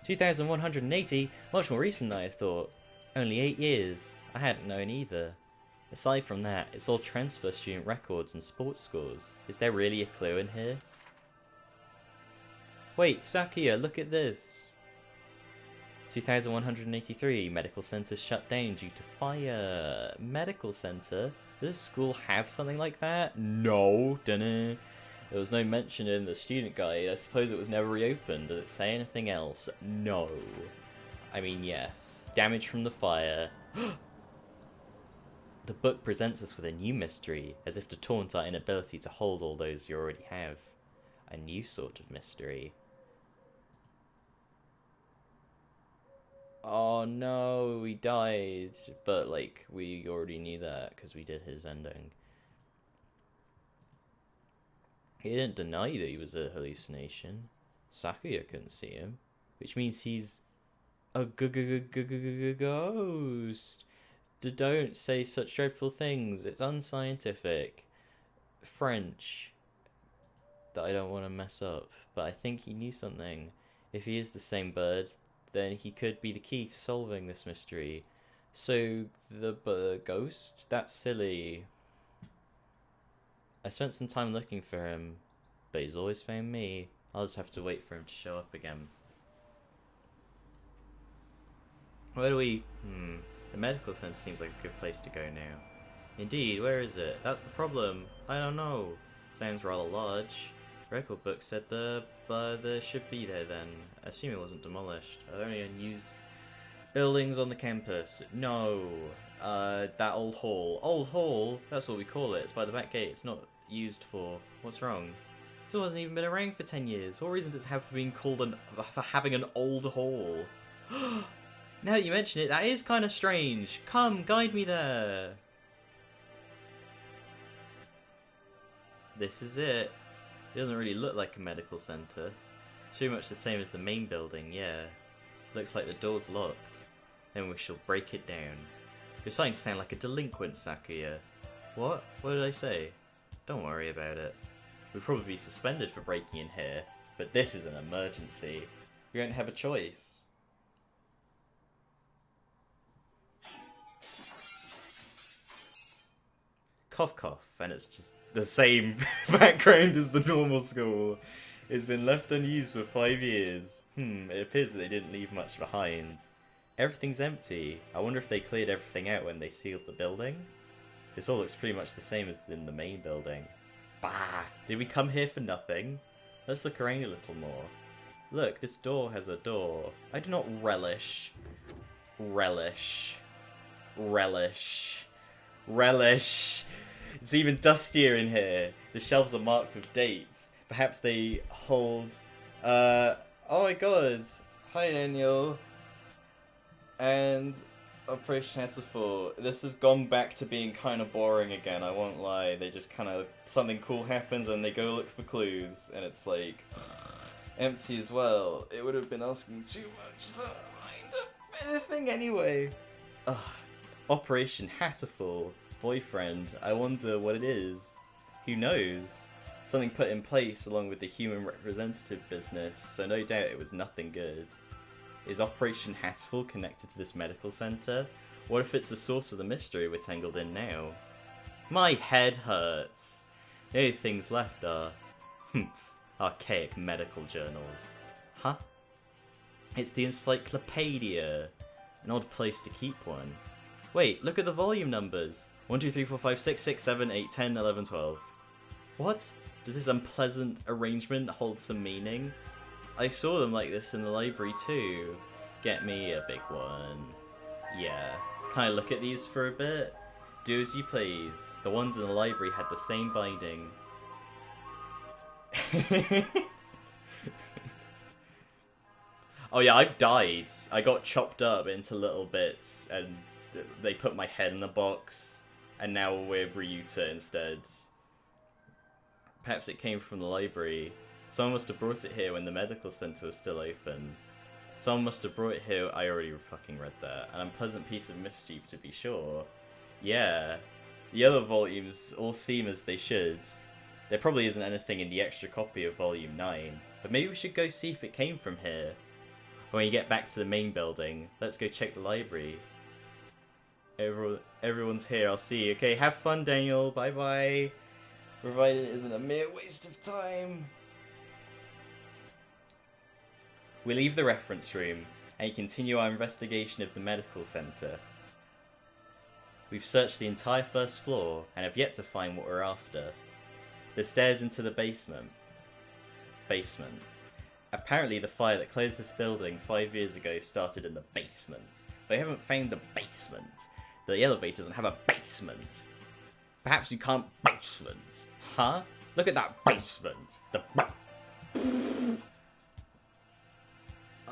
2180? Much more recent than I thought. Only 8 years. I hadn't known either. Aside from that, it's all transfer student records and sports scores. Is there really a clue in here? Wait, Sakuya, look at this. 2183, medical center shut down due to fire. Medical center? Does school have something like that? No, dunno. There was no mention in the student guide. I suppose it was never reopened. Does it say anything else? No. I mean, yes. Damage from the fire. The book presents us with a new mystery, as if to taunt our inability to hold all those you already have. A new sort of mystery. Oh no, we died. But, like, we already knew that, because we did his ending. He didn't deny that he was a hallucination. Sakuya couldn't see him, which means he's a ghost. Don't say such dreadful things. It's unscientific. French. That I don't want to mess up, but I think he knew something. If he is the same bird, then he could be the key to solving this mystery. So, the ghost? That's silly. I spent some time looking for him, but he's always found me. I'll just have to wait for him to show up again. Where do we... The medical center seems like a good place to go now. Indeed, where is it? That's the problem. I don't know. Sounds rather large. Record book said the should be there then. I assume it wasn't demolished. Are there any unused buildings on the campus? No. That old hall. Old hall? That's what we call it. It's by the back gate. It's not used for... What's wrong? It hasn't even been around for 10 years. What reason does it have for being called for having an old hall? Now that you mention it, that is kind of strange. Come, guide me there. This is it. It doesn't really look like a medical center. Too much the same as the main building, yeah. Looks like the door's locked. Then we shall break it down. You're starting to sound like a delinquent, Sakuya. What? What did I say? Don't worry about it. We'll probably be suspended for breaking in here, but this is an emergency. We don't have a choice. Cough cough, and it's just the same background as the normal school. It's been left unused for 5 years. It appears that they didn't leave much behind. Everything's empty. I wonder if they cleared everything out when they sealed the building? This all looks pretty much the same as in the main building. Bah! Did we come here for nothing? Let's look around a little more. Look, this door has a door. I do not relish. Relish. It's even dustier in here. The shelves are marked with dates. Perhaps they hold... oh my god. Hi, Daniel. And... Operation Hatoful. This has gone back to being kind of boring again, I won't lie. They just kind of... Something cool happens and they go look for clues. And it's like... empty as well. It would have been asking too much to find anything anyway. Ugh. Operation Hatoful Boyfriend. I wonder what it is. Who knows? Something put in place along with the human representative business, so no doubt it was nothing good. Is Operation Hatoful connected to this medical center? What if it's the source of the mystery we're tangled in now? My head hurts. The only things left are archaic medical journals. Huh? It's the encyclopedia. An odd place to keep one. Wait, look at the volume numbers. 1, 2, 3, 4, 5, 6, 6, 7, 8, 10, 11, 12. What? Does this unpleasant arrangement hold some meaning? I saw them like this in the library too. Get me a big one. Yeah. Can I look at these for a bit? Do as you please. The ones in the library had the same binding. Oh yeah, I've died. I got chopped up into little bits, and they put my head in the box, and now we're Ryuta instead. Perhaps it came from the library. Someone must have brought it here when the medical center was still open. Someone must have brought it here. I already fucking read that. An unpleasant piece of mischief, to be sure. Yeah. The other volumes all seem as they should. There probably isn't anything in the extra copy of Volume 9, but maybe we should go see if it came from here. When you get back to the main building, let's go check the library. Everyone's here, I'll see you. Okay, have fun, Daniel. Bye-bye. Provided it isn't a mere waste of time. We leave the reference room, and continue our investigation of the medical center. We've searched the entire first floor, and have yet to find what we're after. The stairs into the basement. Apparently the fire that closed this building 5 years ago started in the basement. But I haven't found the basement. The elevator doesn't have a basement. Perhaps you can't basement. Huh? Look at that basement.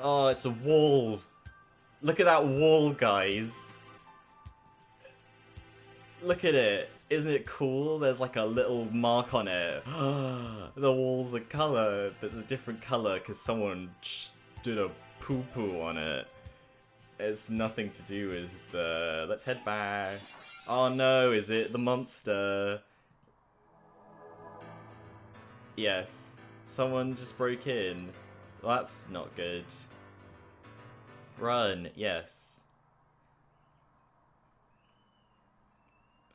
Oh, it's a wall. Look at that wall, guys. Look at it. Isn't it cool? There's like a little mark on it. The wall's a colour. There's a different colour because someone did a poo-poo on it. It's nothing to do with the... Let's head back. Oh no, is it the monster? Yes. Someone just broke in. Well, that's not good. Run, yes.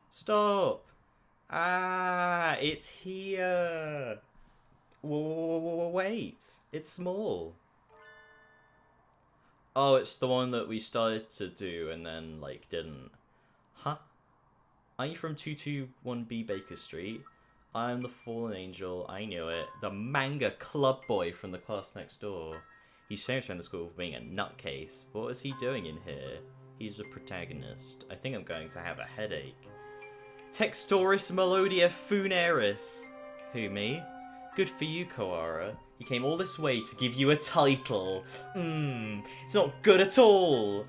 Stop! Ah, it's here! Wait, it's small. Oh, it's the one that we started to do and then, like, didn't. Huh? Are you from 221B Baker Street? I'm the fallen angel, I knew it. The manga club boy from the class next door. He's famous around the school for being a nutcase. What is he doing in here? He's the protagonist. I think I'm going to have a headache. Textoris Melodia Funeris. Who, me? Good for you, Koara. He came all this way to give you a title. It's not good at all.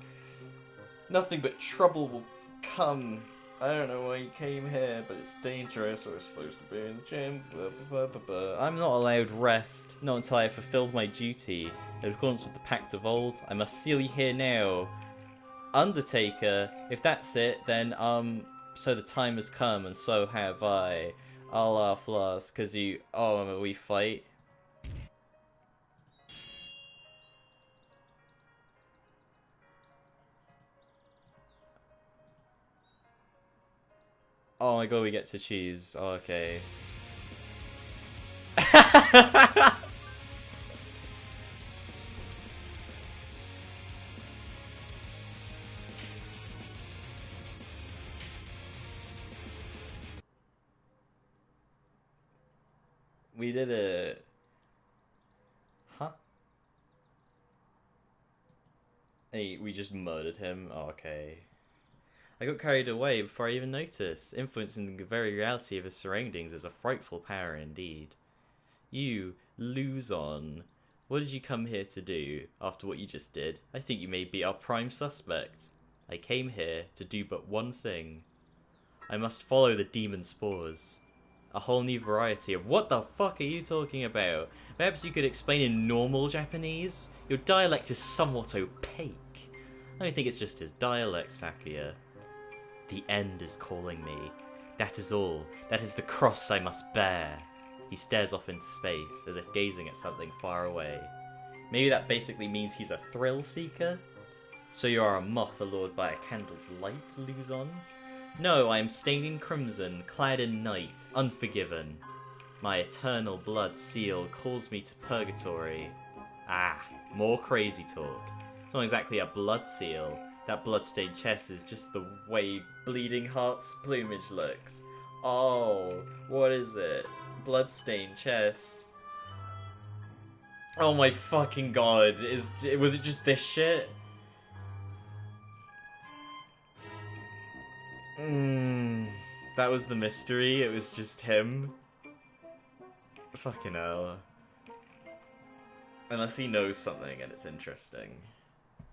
Nothing but trouble will come. I don't know why you came here, but it's dangerous. I was supposed to be in the gym. Blah, blah, blah, blah. I'm not allowed rest. Not until I have fulfilled my duty. In accordance with the pact of old, I must seal you here now. Undertaker. If that's it, then, so the time has come, and so have I. I'll laugh last, cause you... Oh, we fight? Oh my god, we get to choose. Oh, okay. We did it. Huh? Hey, we just murdered him? Oh, okay. I got carried away before I even noticed. Influencing the very reality of his surroundings is a frightful power indeed. You, Luzon. What did you come here to do, after what you just did? I think you may be our prime suspect. I came here to do but one thing. I must follow the demon spores. A whole new variety of... What the fuck are you talking about? Perhaps you could explain in normal Japanese? Your dialect is somewhat opaque. I don't think it's just his dialect, Sakuya. The end is calling me. That is all. That is the cross I must bear. He stares off into space, as if gazing at something far away. Maybe that basically means he's a thrill seeker? So you are a moth allured by a candle's light, Luzon? No, I am stained in crimson, clad in night, unforgiven. My eternal blood seal calls me to purgatory. Ah, more crazy talk. It's not exactly a blood seal. That bloodstained chest is just the way Bleeding Heart's plumage looks. Oh, what is it? Bloodstained chest. Oh my fucking god, was it just this shit? That was the mystery, it was just him. Fucking hell. Unless he knows something and it's interesting.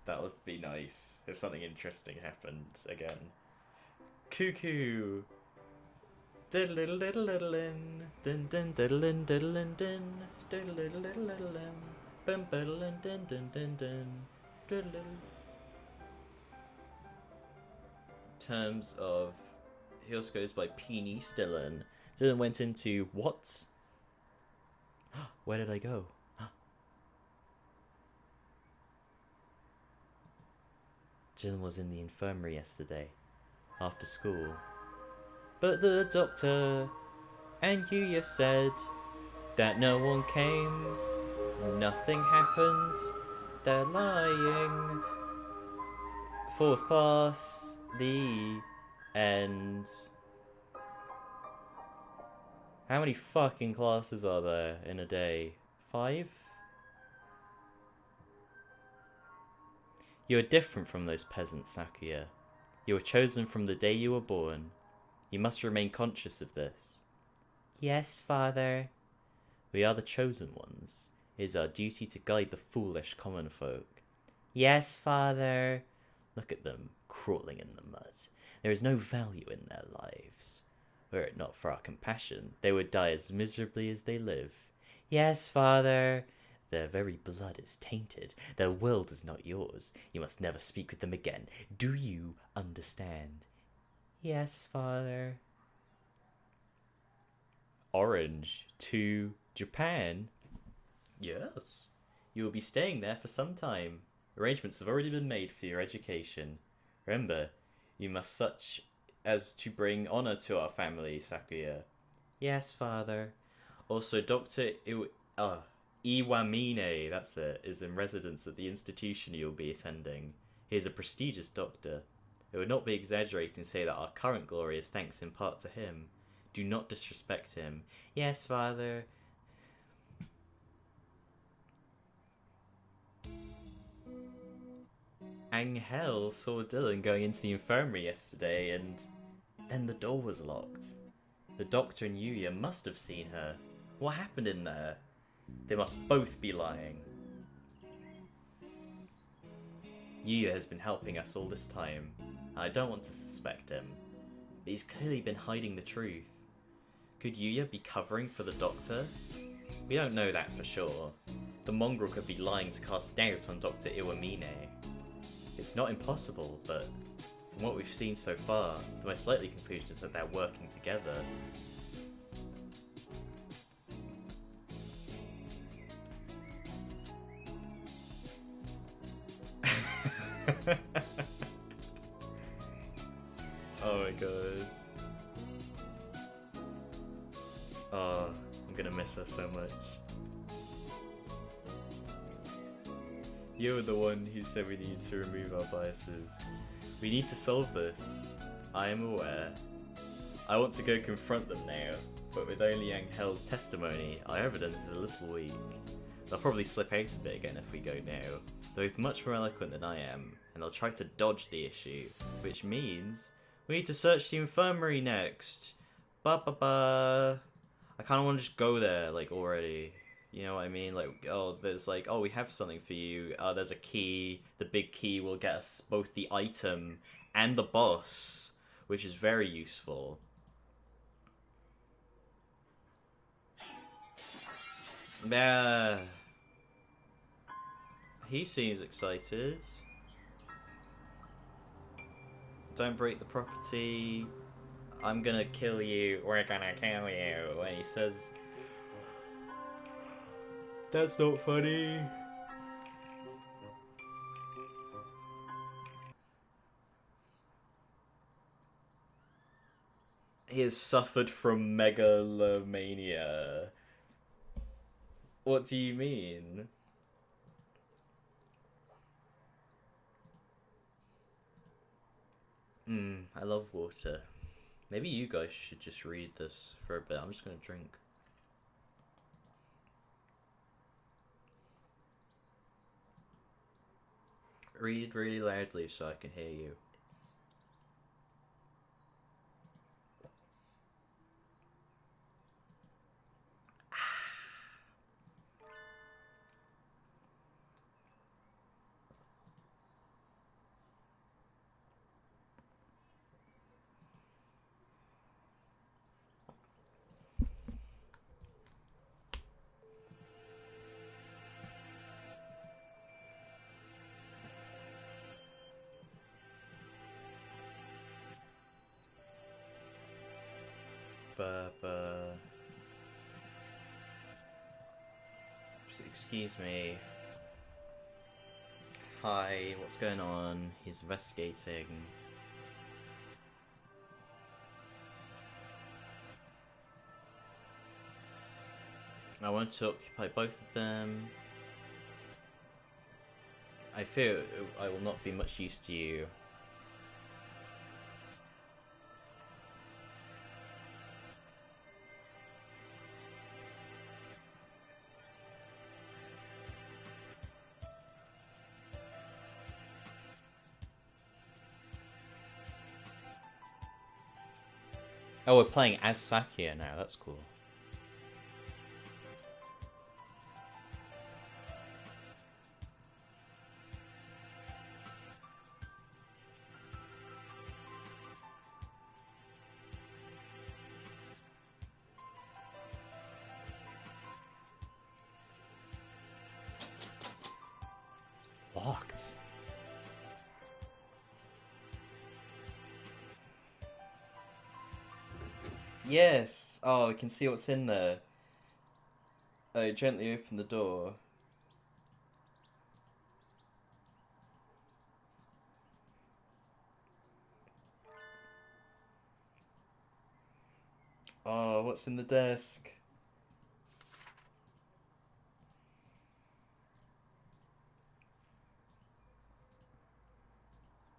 That would be nice if something interesting happened again. Cuckoo! Diddle diddle diddlin, din din diddlin diddlin din, diddle diddle diddlin, bum diddlin din din din din, diddle. Terms of, he also goes by Peony Stillen. Dylan went into what? Where did I go? Dylan was in the infirmary yesterday, after school. But the doctor and you said that no one came, nothing happened, they're lying. 4th class, the end. How many fucking classes are there in a day? 5? You are different from those peasants, Sakuya. You were chosen from the day you were born. You must remain conscious of this. Yes, father. We are the chosen ones. It is our duty to guide the foolish common folk. Yes, father. Look at them, crawling in the mud. There is no value in their lives. Were it not for our compassion, they would die as miserably as they live. Yes, father. Their very blood is tainted. Their world is not yours. You must never speak with them again. Do you understand? Yes, father. Orange to Japan? Yes. You will be staying there for some time. Arrangements have already been made for your education. Remember, you must such as to bring honor to our family, Sakuya. Yes, father. Also, Dr. Iwamine, that's it, is in residence at the institution you will be attending. He is a prestigious doctor. It would not be exaggerating to say that our current glory is thanks in part to him. Do not disrespect him. Yes, father. Angel saw Dylan going into the infirmary yesterday and then the door was locked. The doctor and Yuya must have seen her. What happened in there? They must both be lying. Yuya has been helping us all this time. I don't want to suspect him. But he's clearly been hiding the truth. Could Yuya be covering for the doctor? We don't know that for sure. The mongrel could be lying to cast doubt on Dr. Iwamine. It's not impossible, but from what we've seen so far, the most likely conclusion is that they're working together. Oh my god. Oh, I'm gonna miss her so much. You're the one who said we need to remove our biases. We need to solve this. I am aware. I want to go confront them now, but with only Angel's testimony, our evidence is a little weak. They'll probably slip out of it again if we go now. They're both much more eloquent than I am, and they'll try to dodge the issue, which means we need to search the infirmary next. Ba. I kind of want to just go there, like, already. You know what I mean? Like, oh, there's like, oh, we have something for you. There's a key. The big key will get us both the item and the boss, which is very useful. Yeah. He seems excited. Don't break the property. I'm gonna kill you. We're gonna kill you. And he says, that's not funny. He has suffered from megalomania. What do you mean? I love water. Maybe you guys should just read this for a bit. I'm just gonna drink. Read really loudly so I can hear you. But excuse me. Hi, what's going on? He's investigating. I want to occupy both of them. I fear I will not be much use to you. Oh, we're playing as Sakia now, that's cool. Locked. Yes! Oh, we can see what's in there. I gently open the door. Oh, what's in the desk?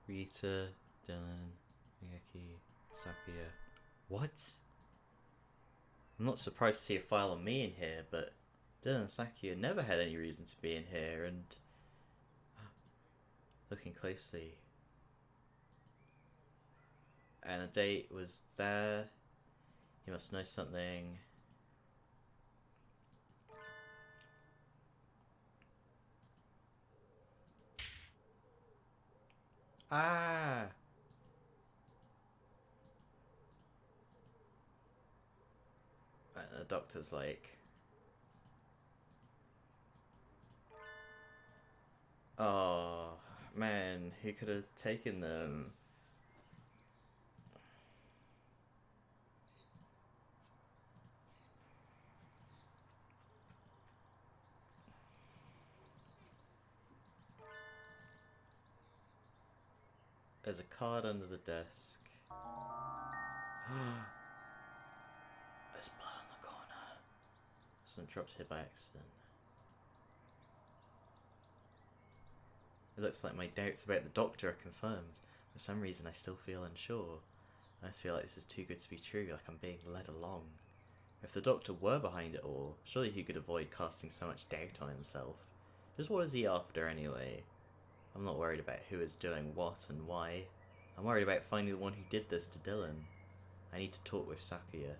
Rita, Dylan, Miyaki, Sakuya. What? I'm not surprised to see a file on me in here, but Dylan and Sakuya never had any reason to be in here, and looking closely. And the date was there. He must know something. Ah! And the doctor's like, oh, man, who could have taken them? There's a card under the desk. There's blood on the corner. Someone dropped here by accident. It looks like my doubts about the doctor are confirmed. For some reason I still feel unsure. I just feel like this is too good to be true, like I'm being led along. If the doctor were behind it all, surely he could avoid casting so much doubt on himself. Just what is he after anyway? I'm not worried about who is doing what and why. I'm worried about finding the one who did this to Dylan. I need to talk with Sakuya.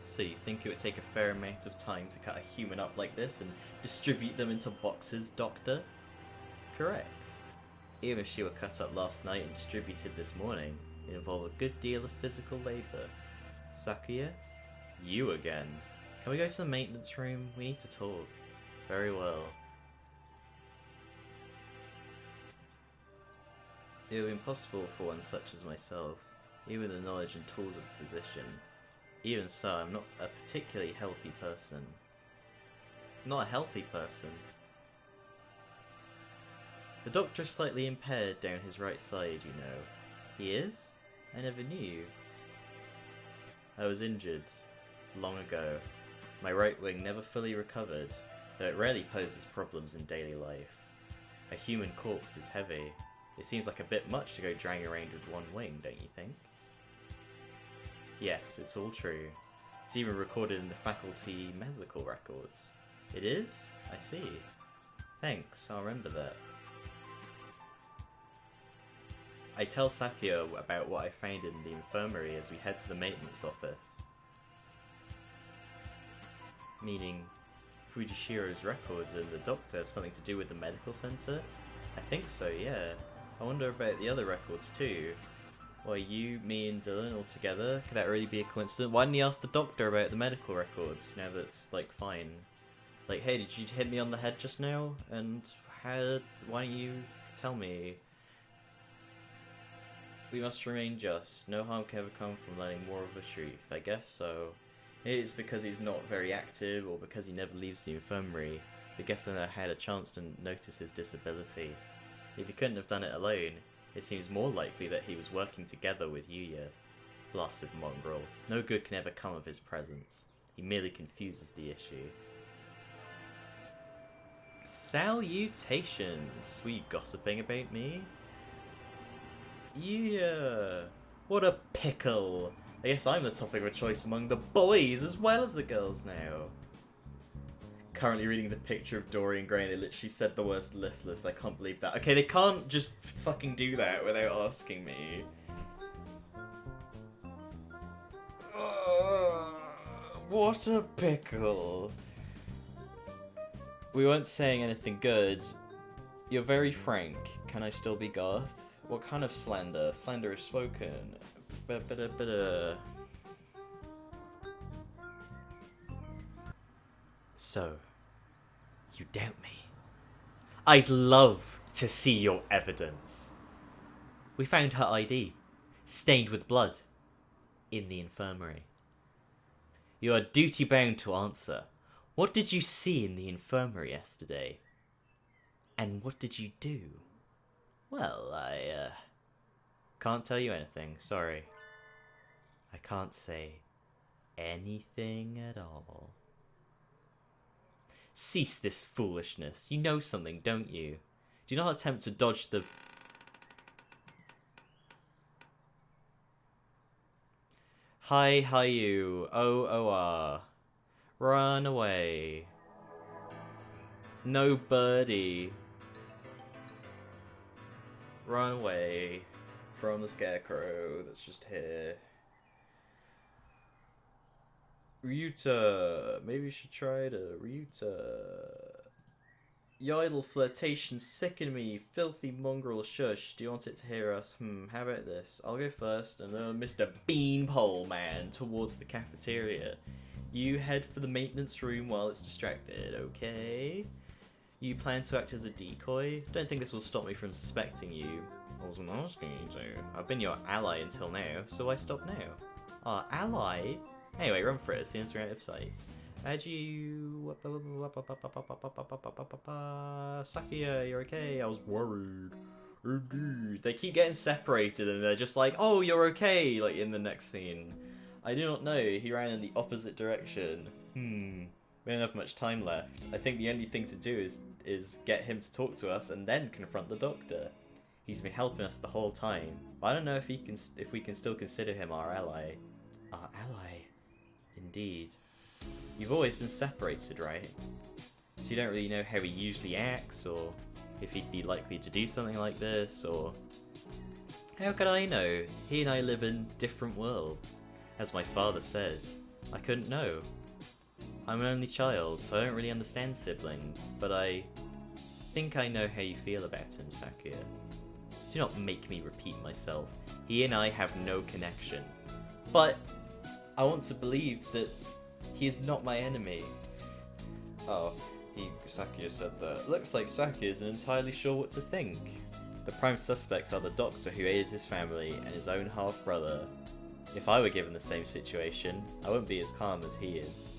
So you think it would take a fair amount of time to cut a human up like this and distribute them into boxes, Doctor? Correct. Even if she were cut up last night and distributed this morning, it involved a good deal of physical labour. Sakuya? You again. Can we go to the maintenance room? We need to talk. Very well. It would be impossible for one such as myself, even with the knowledge and tools of a physician. Even so, I'm not a particularly healthy person. Not a healthy person. The doctor is slightly impaired down his right side, you know. He is? I never knew. I was injured. Long ago. My right wing never fully recovered, though it rarely poses problems in daily life. A human corpse is heavy. It seems like a bit much to go dragging around with one wing, don't you think? Yes, it's all true. It's even recorded in the faculty medical records. It is? I see. Thanks, I'll remember that. I tell Sakio about what I found in the infirmary as we head to the maintenance office. Meaning, Fujishiro's records and the doctor have something to do with the medical center? I think so, yeah. I wonder about the other records too. Why, you, me and Dylan all together? Could that really be a coincidence? Why didn't he ask the doctor about the medical records now that it's, like, fine? Like, hey, did you hit me on the head just now? And why don't you tell me? We must remain just. No harm can ever come from learning more of the truth. I guess so. Maybe it's because he's not very active, or because he never leaves the infirmary. I guess I had a chance to notice his disability. If he couldn't have done it alone, it seems more likely that he was working together with Yuya. Blasted mongrel. No good can ever come of his presence. He merely confuses the issue. Salutations! Were you gossiping about me? Yeah. What a pickle. I guess I'm the topic of choice among the boys as well as the girls now. Currently reading the picture of Dorian Gray and they literally said the worst listless. I can't believe that. Okay, they can't just fucking do that without asking me. What a pickle. We weren't saying anything good. You're very frank. Can I still be Garth? What kind of slander? Slander is spoken. So, you doubt me? I'd love to see your evidence. We found her ID, stained with blood, in the infirmary. You are duty-bound to answer. What did you see in the infirmary yesterday? And what did you do? Well, I can't tell you anything, sorry. I can't say anything at all. Cease this foolishness. You know something, don't you? Do not attempt to dodge the... Hi, you. O-O-R. Run away. No birdie. Run away from the scarecrow that's just here. Ryuta. Maybe you should try to Ryuta. Your idle flirtation sicken me, filthy mongrel shush. Do you want it to hear us? How about this? I'll go first, and Mr. Beanpole Man towards the cafeteria. You head for the maintenance room while it's distracted, okay? You plan to act as a decoy? Don't think this will stop me from suspecting you. I wasn't asking you to. I've been your ally until now, so I stop now. Our ally? Anyway, run for it, since we're out of sight. How'd you... Sakia, you're okay? I was worried. They keep getting separated and they're just like, oh, you're okay, like in the next scene. I do not know, he ran in the opposite direction. We don't have much time left. I think the only thing to do is get him to talk to us and then confront the doctor. He's been helping us the whole time, but I don't know if we can still consider him our ally. Our ally? Indeed. You've always been separated, right? So you don't really know how he usually acts, or if he'd be likely to do something like this, or... How could I know? He and I live in different worlds. As my father said, I couldn't know. I'm an only child, so I don't really understand siblings, but I think I know how you feel about him, Sakuya. Do not make me repeat myself. He and I have no connection. But I want to believe that he is not my enemy. Oh, Sakuya said that. Looks like Sakuya isn't entirely sure what to think. The prime suspects are the doctor who aided his family and his own half-brother. If I were given the same situation, I wouldn't be as calm as he is.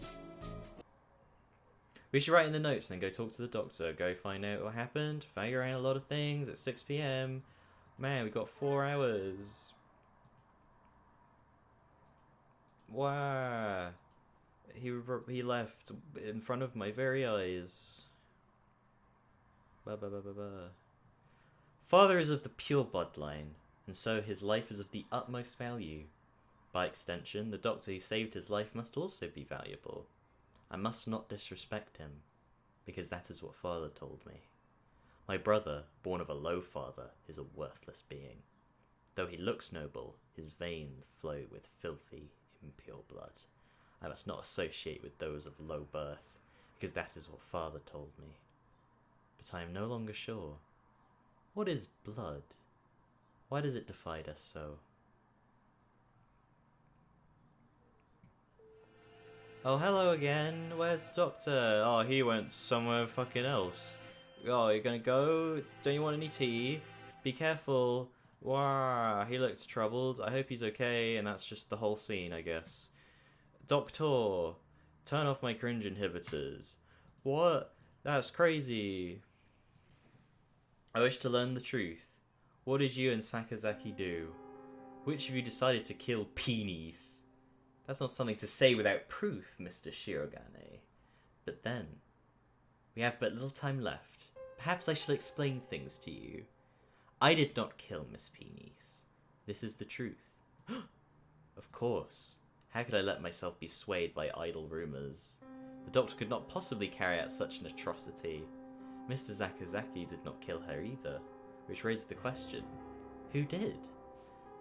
We should write in the notes and go talk to the doctor, go find out what happened, figure out a lot of things at 6 PM. Man, we got 4 hours. Wow. He left in front of my very eyes. Ba ba ba ba ba. Father is of the pure bloodline, and so his life is of the utmost value. By extension, the doctor who saved his life must also be valuable. I must not disrespect him, because that is what Father told me. My brother, born of a low father, is a worthless being. Though he looks noble, his veins flow with filthy, impure blood. I must not associate with those of low birth, because that is what Father told me. But I am no longer sure. What is blood? Why does it divide us so? Oh, hello again. Where's the doctor? Oh, he went somewhere fucking else. Oh, you're gonna go? Don't you want any tea? Be careful. Wow, he looks troubled. I hope he's okay, and that's just the whole scene, I guess. Doctor, turn off my cringe inhibitors. What? That's crazy. I wish to learn the truth. What did you and Sakazaki do? Which of you decided to kill Peenies? That's not something to say without proof, Mr. Shirogane. But then, we have but little time left. Perhaps I shall explain things to you. I did not kill Miss Peenies. This is the truth. Of course. How could I let myself be swayed by idle rumours? The doctor could not possibly carry out such an atrocity. Mr. Sakazaki did not kill her either, which raised the question, who did?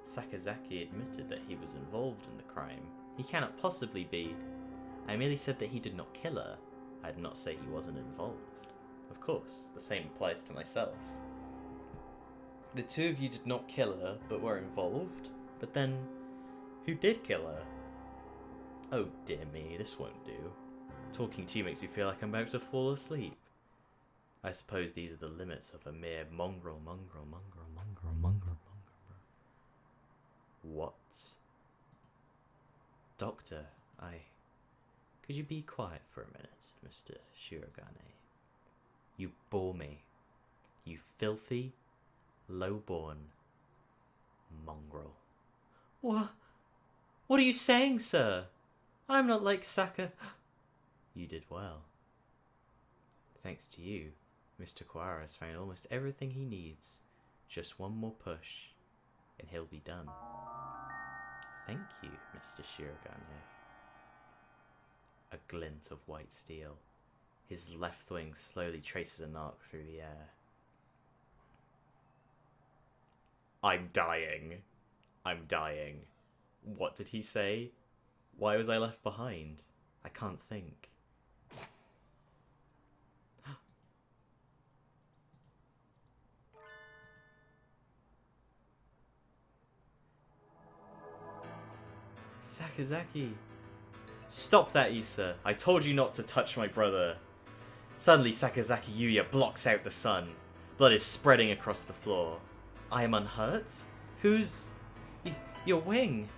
Sakazaki admitted that he was involved in the crime. He cannot possibly be. I merely said that he did not kill her. I did not say he wasn't involved. Of course, the same applies to myself. The two of you did not kill her, but were involved? But then, who did kill her? Oh dear me, this won't do. Talking to you makes me feel like I'm about to fall asleep. I suppose these are the limits of a mere mongrel. What? Doctor, could you be quiet for a minute, Mr. Shirogane? You bore me. You filthy, low-born mongrel. What? What are you saying, sir? I'm not like Saka. You did well. Thanks to you, Mr. Kawara has found almost everything he needs. Just one more push, and he'll be done. Thank you, Mr. Shirogane. A glint of white steel. His left wing slowly traces an arc through the air. I'm dying. I'm dying. What did he say? Why was I left behind? I can't think. Sakazaki. Stop that, Issa. I told you not to touch my brother. Suddenly, Sakazaki Yuya blocks out the sun. Blood is spreading across the floor. I am unhurt? Who's... your wing?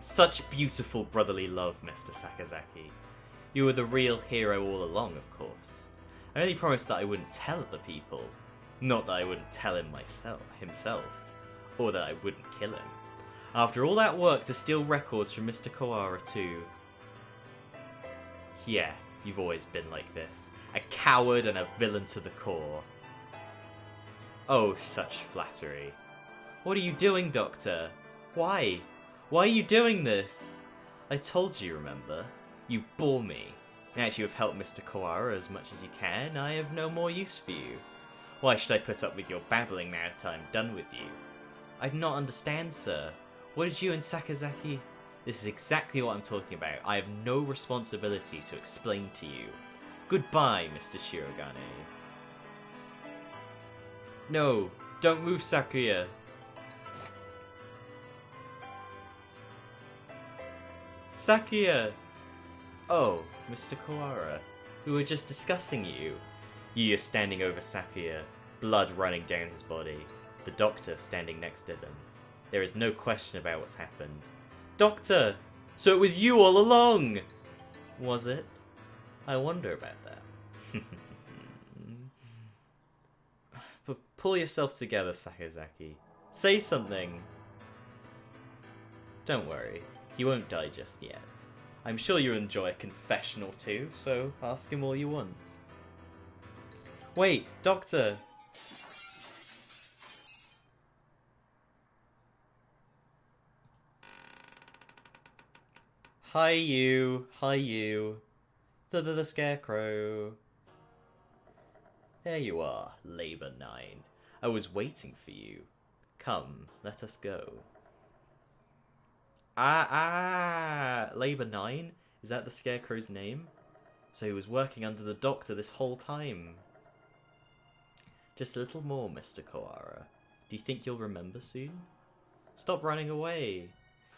Such beautiful brotherly love, Mr. Sakazaki. You were the real hero all along, of course. I only promised that I wouldn't tell other people. Not that I wouldn't tell him himself. Or that I wouldn't kill him. After all that work to steal records from Mr. Kawara too. Yeah, you've always been like this. A coward and a villain to the core. Oh, such flattery. What are you doing, Doctor? Why? Why are you doing this? I told you, remember? You bore me. Now that you have helped Mr. Kawara as much as you can, I have no more use for you. Why should I put up with your babbling now that I'm done with you? I do not understand, sir. What did you and Sakazaki... This is exactly what I'm talking about. I have no responsibility to explain to you. Goodbye, Mr. Shirogane. No, don't move, Sakuya. Sakuya! Oh, Mr. Kawara. We were just discussing you. Yuya standing over Sakuya, blood running down his body. The doctor standing next to them. There is no question about what's happened. Doctor! So it was you all along! Was it? I wonder about that. Pull yourself together, Sakazaki. Say something. Don't worry, he won't die just yet. I'm sure you enjoy a confessional too, so ask him all you want. Wait, Doctor! Hi you, the Scarecrow. There you are, Labor 9. I was waiting for you. Come, let us go. Labor 9? Is that the Scarecrow's name? So he was working under the Doctor this whole time. Just a little more, Mr. Koara. Do you think you'll remember soon? Stop running away.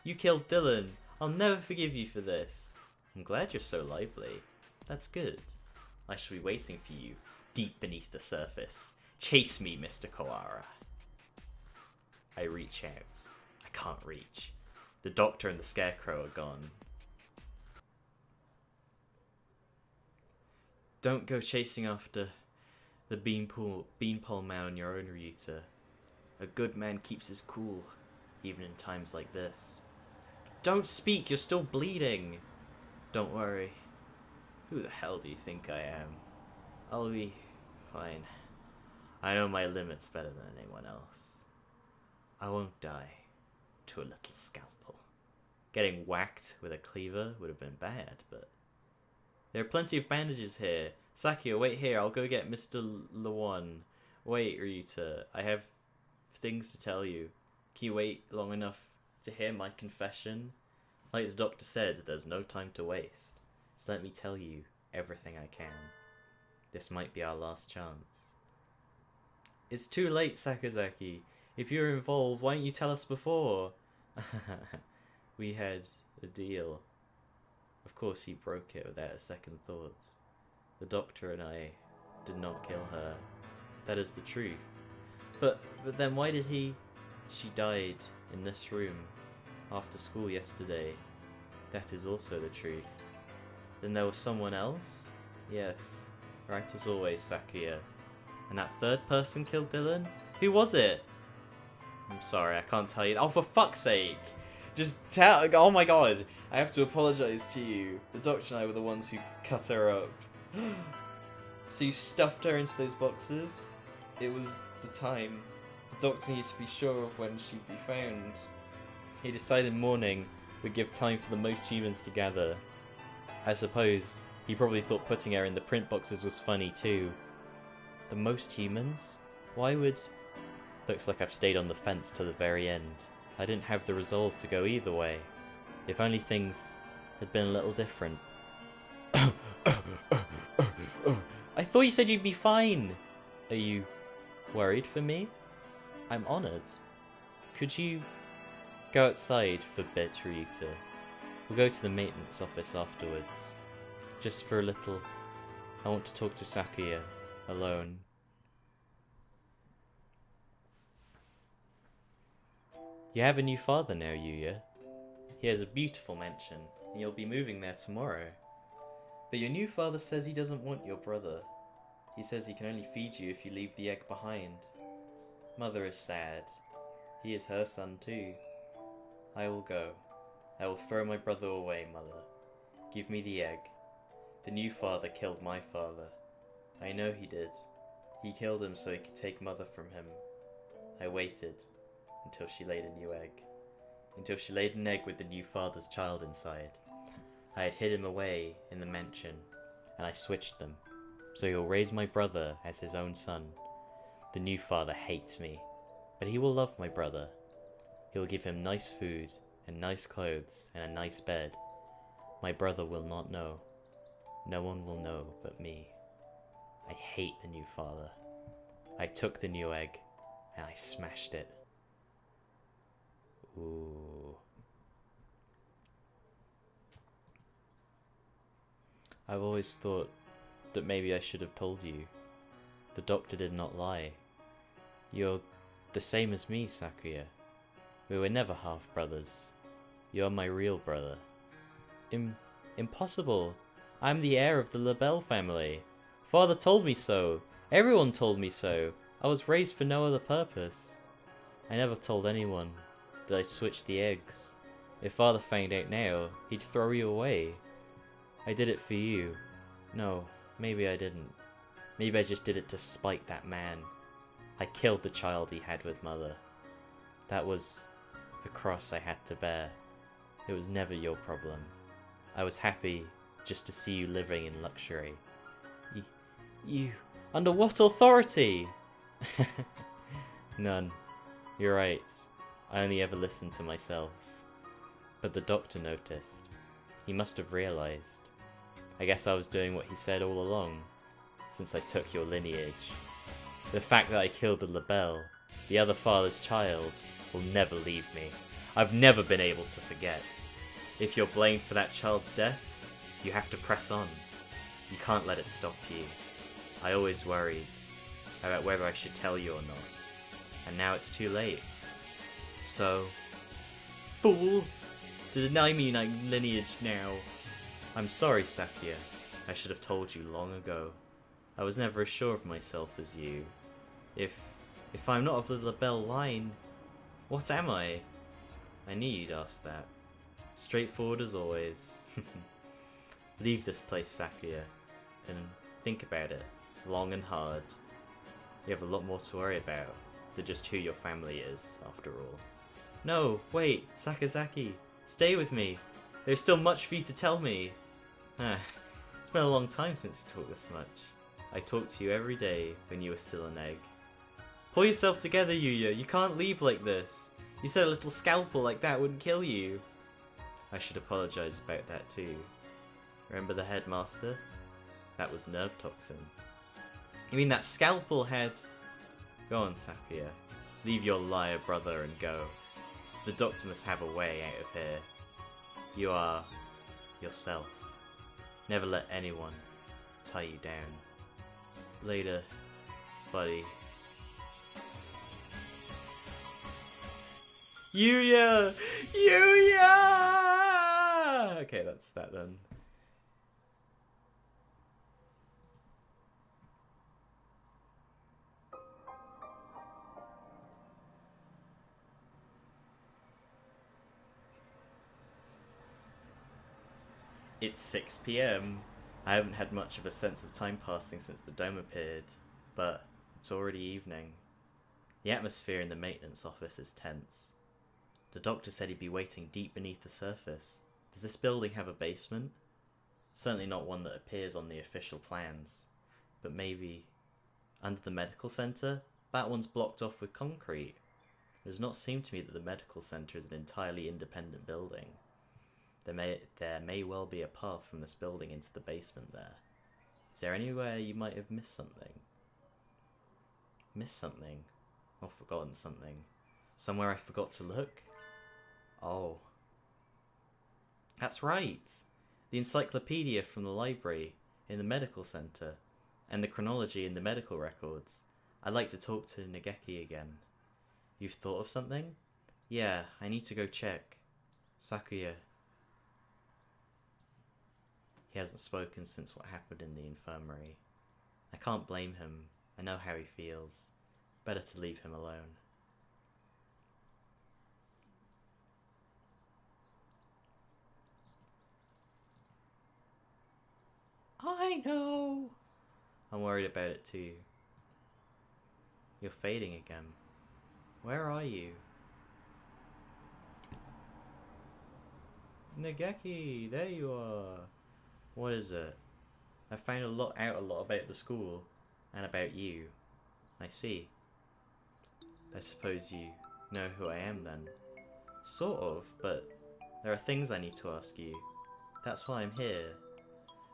You killed Dylan. I'll never forgive you for this. I'm glad you're so lively. That's good. I shall be waiting for you, deep beneath the surface. Chase me, Mr. Koara. I reach out. I can't reach. The Doctor and the Scarecrow are gone. Don't go chasing after the beanpole man on your own, Ryuta. A good man keeps his cool, even in times like this. Don't speak, you're still bleeding. Don't worry. Who the hell do you think I am? I'll be fine. I know my limits better than anyone else. I won't die to a little scalpel. Getting whacked with a cleaver would have been bad, but... There are plenty of bandages here. Sakia, wait here, I'll go get Mr. Lawan. Wait, Ryuta, I have things to tell you. Can you wait long enough to hear my confession? Like the Doctor said, there's no time to waste. So let me tell you everything I can. This might be our last chance. It's too late, Sakazaki. If you're involved, why didn't you tell us before? We had a deal. Of course he broke it without a second thought. The Doctor and I did not kill her. That is the truth. But then why did he... She died in this room after school yesterday. That is also the truth. Then there was someone else? Yes. Right as always, Sakuya. And that third person killed Dylan? Who was it? I'm sorry, I can't tell you. Oh, for fuck's sake! Just tell. Oh my god! I have to apologise to you. The Doctor and I were the ones who cut her up. So you stuffed her into those boxes? It was the time. The Doctor needs to be sure of when she'd be found. He decided morning would give time for the most humans to gather. I suppose he probably thought putting her in the print boxes was funny too. The most humans? Why would... Looks like I've stayed on the fence to the very end. I didn't have the resolve to go either way. If only things had been a little different. I thought you said you'd be fine! Are you worried for me? I'm honoured. Could you go outside for a bit, Ryuta? We'll go to the maintenance office afterwards. Just for a little... I want to talk to Sakuya. Alone. You have a new father now, Yuya. He has a beautiful mansion, and you'll be moving there tomorrow. But your new father says he doesn't want your brother. He says he can only feed you if you leave the egg behind. Mother is sad. He is her son too. I will go. I will throw my brother away, Mother. Give me the egg. The new father killed my father. I know he did. He killed him so he could take Mother from him. I waited until she laid a new egg. Until she laid an egg with the new father's child inside. I had hid him away in the mansion, and I switched them, so he'll raise my brother as his own son. The new father hates me, but he will love my brother. He will give him nice food, and nice clothes, and a nice bed. My brother will not know. No one will know but me. I hate the new father. I took the new egg, and I smashed it. Ooh. I've always thought that maybe I should have told you. The Doctor did not lie. You're the same as me, Sakuya. We were never half-brothers. You're my real brother. Impossible. I'm the heir of the LaBelle family. Father told me so. Everyone told me so. I was raised for no other purpose. I never told anyone that I switched the eggs. If father found out now, he'd throw you away. I did it for you. No, maybe I didn't. Maybe I just did it to spite that man. I killed the child he had with mother. That was the cross I had to bear. It was never your problem. I was happy just to see you living in luxury. You... Under what authority? None. You're right. I only ever listened to myself. But the doctor noticed. He must have realized. I guess I was doing what he said all along, since I took your lineage. The fact that I killed the LaBelle, the other father's child, will never leave me. I've never been able to forget. If you're blamed for that child's death, you have to press on. You can't let it stop you. I always worried about whether I should tell you or not. And now it's too late. So, fool, to deny me my lineage now. I'm sorry, Sakya. I should have told you long ago. I was never as sure of myself as you. If I'm not of the LaBelle line, what am I? I knew you'd ask that. Straightforward as always. Leave this place, Sakya, and think about it, long and hard. You have a lot more to worry about than just who your family is, after all. No, wait, Sakazaki, stay with me. There's still much for you to tell me. It's been a long time since you talked this much. I talked to you every day when you were still an egg. Pull yourself together, Yuya. You can't leave like this. You said a little scalpel like that wouldn't kill you. I should apologize about that too. Remember the headmaster? That was nerve toxin. You mean that scalpel had... Go on, Sakya. Leave your liar brother and go. The doctor must have a way out of here. You are... yourself. Never let anyone tie you down. Later, buddy. Yuya! Yuya! Okay, that's that then. It's 6 PM. I haven't had much of a sense of time passing since the dome appeared, but it's already evening. The atmosphere in the maintenance office is tense. The doctor said he'd be waiting deep beneath the surface. Does this building have a basement? Certainly not one that appears on the official plans. But maybe... under the medical centre? That one's blocked off with concrete. It does not seem to me that the medical centre is an entirely independent building. There may well be a path from this building into the basement there. Is there anywhere you might have missed something? Missed something? Or forgotten something? Somewhere I forgot to look? Oh. That's right! The encyclopedia from the library in the medical centre, and the chronology in the medical records. I'd like to talk to Nageki again. You've thought of something? Yeah, I need to go check. Sakuya. He hasn't spoken since what happened in the infirmary. I can't blame him. I know how he feels. Better to leave him alone. I know! I'm worried about it too. You're fading again. Where are you? Nageki, there you are. What is it? I found out a lot about the school, and about you. I see. I suppose you know who I am then. Sort of, but there are things I need to ask you. That's why I'm here.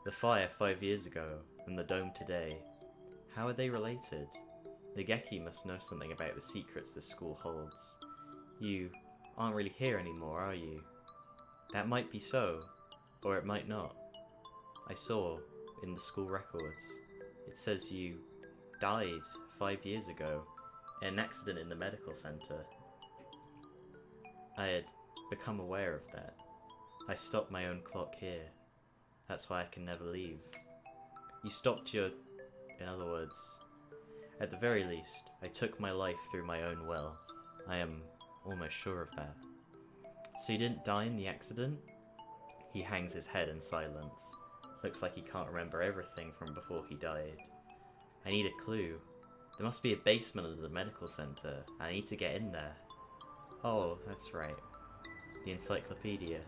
The fire 5 years ago, and the dome today. How are they related? Nageki must know something about the secrets this school holds. You aren't really here anymore, are you? That might be so, or it might not. I saw, in the school records, it says you died 5 years ago in an accident in the medical centre. I had become aware of that. I stopped my own clock here. That's why I can never leave. You stopped your... in other words, At the very least, I took my life through my own will. I am almost sure of that. So you didn't die in the accident? He hangs his head in silence. Looks like he can't remember everything from before he died. I need a clue. There must be a basement under the medical center. I need to get in there. Oh, that's right. The encyclopedia.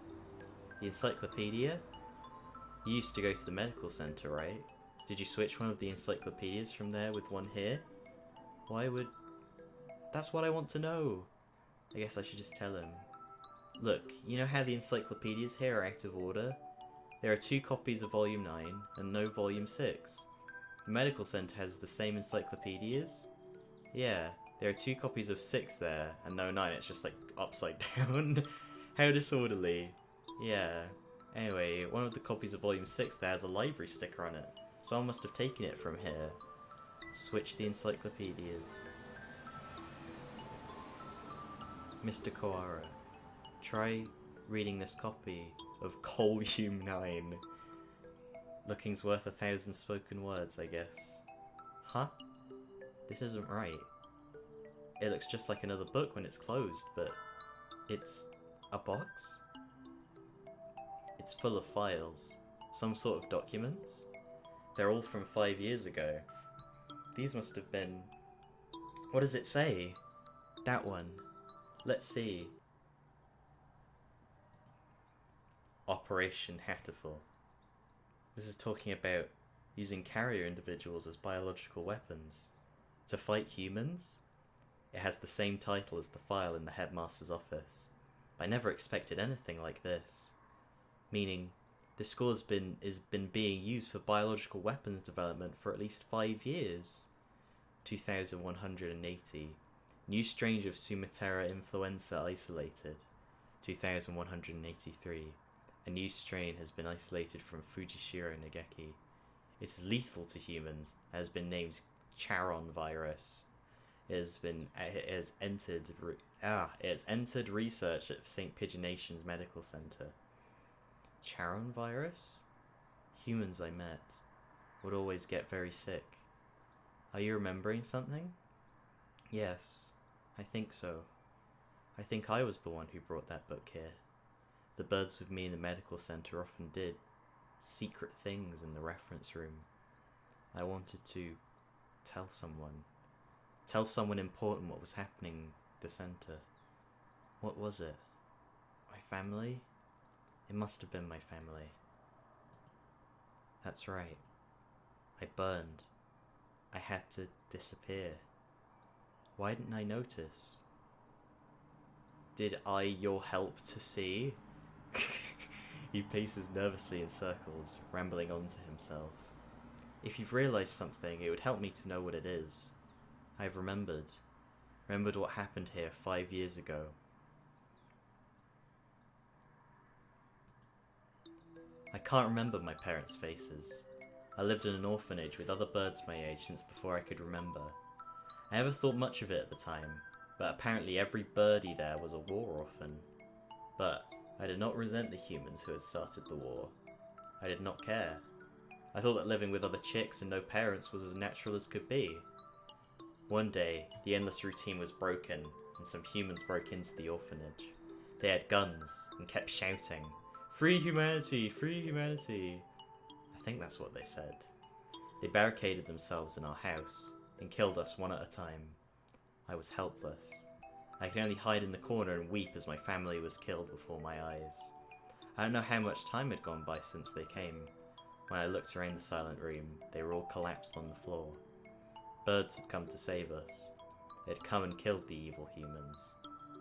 The encyclopedia? You used to go to the medical center, right? Did you switch one of the encyclopedias from there with one here? Why would... That's what I want to know! I guess I should just tell him. Look, you know how the encyclopedias here are out of order? There are 2 copies of Volume 9 and no Volume 6. The medical center has the same encyclopedias? Yeah, there are 2 copies of 6 there and no 9, it's just like upside down. How disorderly. Yeah. Anyway, one of the copies of Volume 6 there has a library sticker on it. Someone must have taken it from here. Switch the encyclopedias. Mr. Koara, try reading this copy of Volume 9. Looking's worth 1,000 spoken words, I guess. Huh? This isn't right. It looks just like another book when it's closed, but it's a box? It's full of files. Some sort of documents? They're all from 5 years ago. These must have been... What does it say? That one. Let's see. Operation Hatoful. This is talking about using carrier individuals as biological weapons. To fight humans? It has the same title as the file in the headmaster's office. But I never expected anything like this. Meaning, this school has been being used for biological weapons development for at least 5 years. 2180. New strain of Sumatera influenza isolated. 2183. A new strain has been isolated from Fujishiro Nageki. It is lethal to humans and has been named Charon virus. It has entered research at St. Pigeonation's Medical Center. Charon virus? Humans I met would always get very sick. Are you remembering something? Yes, I think so. I think I was the one who brought that book here. The birds with me in the medical center often did secret things in the reference room. I wanted to tell someone important what was happening at the center. What was it? My family? It must have been my family. That's right. I burned. I had to disappear. Why didn't I notice? Did I your help to see? He paces nervously in circles, rambling on to himself. If you've realised something, it would help me to know what it is. I've remembered what happened here 5 years ago. I can't remember my parents' faces. I lived in an orphanage with other birds my age since before I could remember. I never thought much of it at the time, but apparently every birdie there was a war orphan. But I did not resent the humans who had started the war. I did not care. I thought that living with other chicks and no parents was as natural as could be. One day, the endless routine was broken, and some humans broke into the orphanage. They had guns, and kept shouting, "Free humanity! Free humanity!" I think that's what they said. They barricaded themselves in our house, and killed us one at a time. I was helpless. I could only hide in the corner and weep as my family was killed before my eyes. I don't know how much time had gone by since they came. When I looked around the silent room, they were all collapsed on the floor. Birds had come to save us. They had come and killed the evil humans.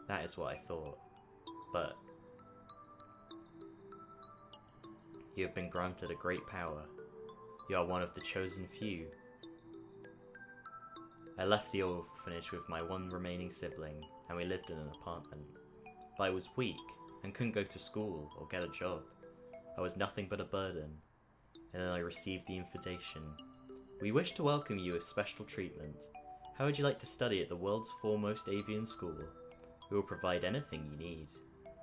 That is what I thought. But you have been granted a great power. You are one of the chosen few. I left the orphanage with my one remaining sibling, and we lived in an apartment. But I was weak, and couldn't go to school or get a job. I was nothing but a burden. And then I received the invitation. We wish to welcome you with special treatment. How would you like to study at the world's foremost avian school? We will provide anything you need.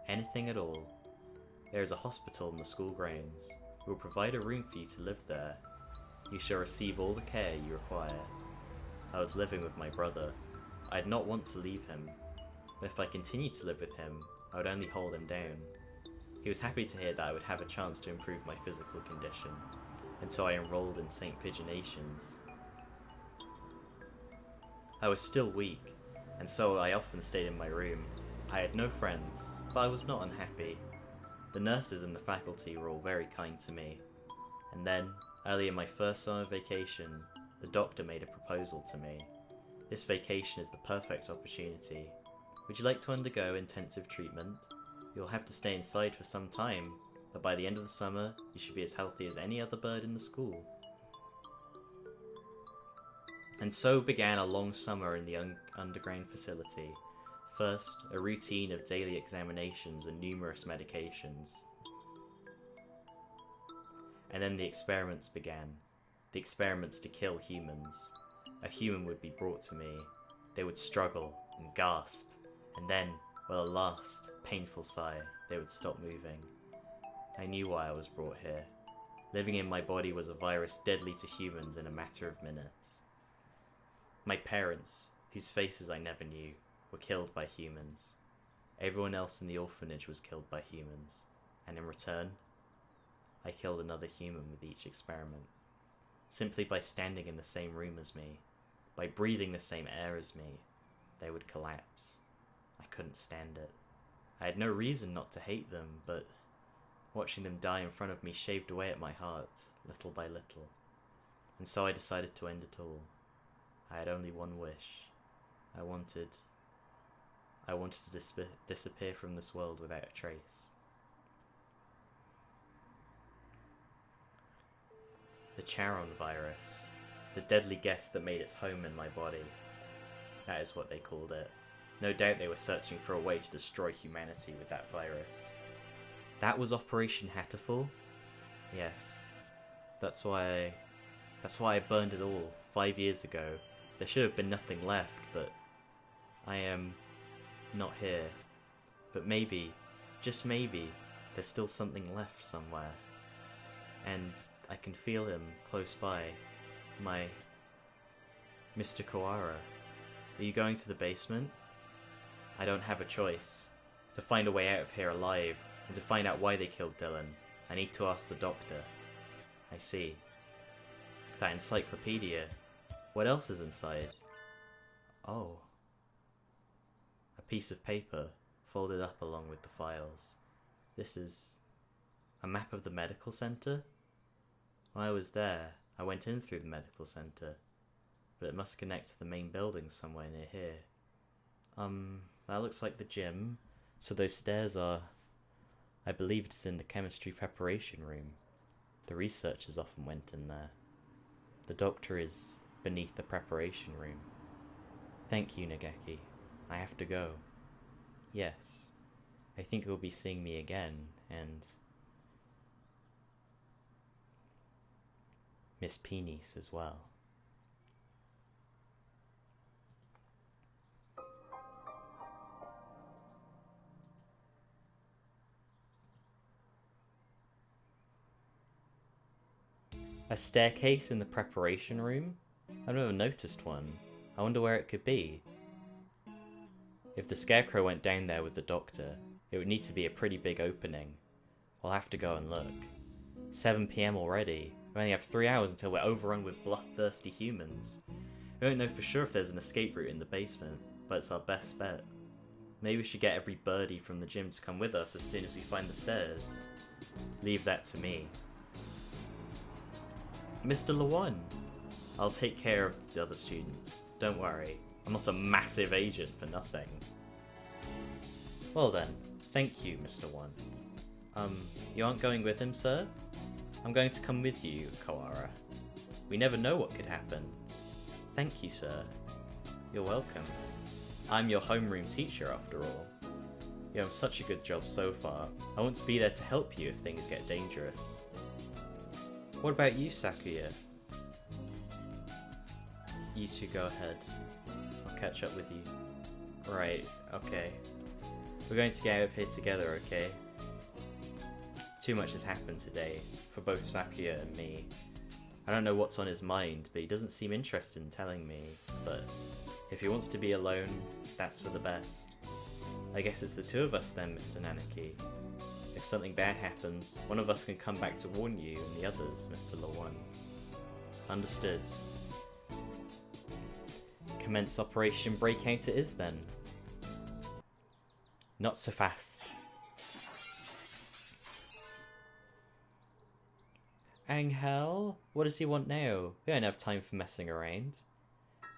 Anything at all. There is a hospital in the school grounds. We will provide a room for you to live there. You shall receive all the care you require. I was living with my brother. I did not want to leave him, but if I continued to live with him, I would only hold him down. He was happy to hear that I would have a chance to improve my physical condition, and so I enrolled in St. Pigeonations. I was still weak, and so I often stayed in my room. I had no friends, but I was not unhappy. The nurses and the faculty were all very kind to me. And then, early in my first summer vacation, the doctor made a proposal to me. This vacation is the perfect opportunity. Would you like to undergo intensive treatment? You'll have to stay inside for some time, but by the end of the summer, you should be as healthy as any other bird in the school. And so began a long summer in the underground facility. First, a routine of daily examinations and numerous medications. And then the experiments began. The experiments to kill humans. A human would be brought to me. They would struggle and gasp, and then, with a last, painful sigh, they would stop moving. I knew why I was brought here. Living in my body was a virus deadly to humans in a matter of minutes. My parents, whose faces I never knew, were killed by humans. Everyone else in the orphanage was killed by humans, and in return, I killed another human with each experiment. Simply by standing in the same room as me, by breathing the same air as me, they would collapse. I couldn't stand it. I had no reason not to hate them, but watching them die in front of me shaved away at my heart, little by little. And so I decided to end it all. I had only one wish. I wanted to disappear from this world without a trace. The Charon virus, the deadly guest that made its home in my body. That is what they called it. No doubt they were searching for a way to destroy humanity with that virus. That was Operation Hatoful? Yes. That's why I burned it all 5 years ago. There should have been nothing left, but I am not here. But maybe, just maybe, there's still something left somewhere. And I can feel him close by. My Mr. Koara. Are you going to the basement? I don't have a choice. To find a way out of here alive, and to find out why they killed Dylan, I need to ask the doctor. I see. That encyclopedia. What else is inside? Oh. A piece of paper, folded up along with the files. This is a map of the medical center? When I was there, I went in through the medical center, but it must connect to the main building somewhere near here. That looks like the gym, so those stairs are... I believe it's in the chemistry preparation room. The researchers often went in there. The doctor is beneath the preparation room. Thank you, Nageki. I have to go. Yes, I think you'll be seeing me again, and... Miss Penis as well. A staircase in the preparation room? I've never noticed one. I wonder where it could be. If the scarecrow went down there with the doctor, it would need to be a pretty big opening. I'll have to go and look. 7 PM already. We only have 3 hours until we're overrun with bloodthirsty humans. We don't know for sure if there's an escape route in the basement, but it's our best bet. Maybe we should get every birdie from the gym to come with us as soon as we find the stairs. Leave that to me. Mr. Lawan, I'll take care of the other students. Don't worry, I'm not a massive agent for nothing. Well then, thank you, Mr. One. You aren't going with him, sir? I'm going to come with you, Koara. We never know what could happen. Thank you, sir. You're welcome. I'm your homeroom teacher, after all. You have such a good job so far. I want to be there to help you if things get dangerous. What about you, Sakuya? You two go ahead. I'll catch up with you. Right, okay. We're going to get out of here together, okay? Too much has happened today, for both Sakuya and me. I I don't know what's on his mind, but he doesn't seem interested in telling me. But if he wants to be alone, that's for the best. I guess it's the two of us then, Mr. Nanaki. If something bad happens, one of us can come back to warn you, and the others, Mr. Lawan. Understood. Commence Operation Breakout it is then. Not so fast. Angel? What does he want now? We don't have time for messing around.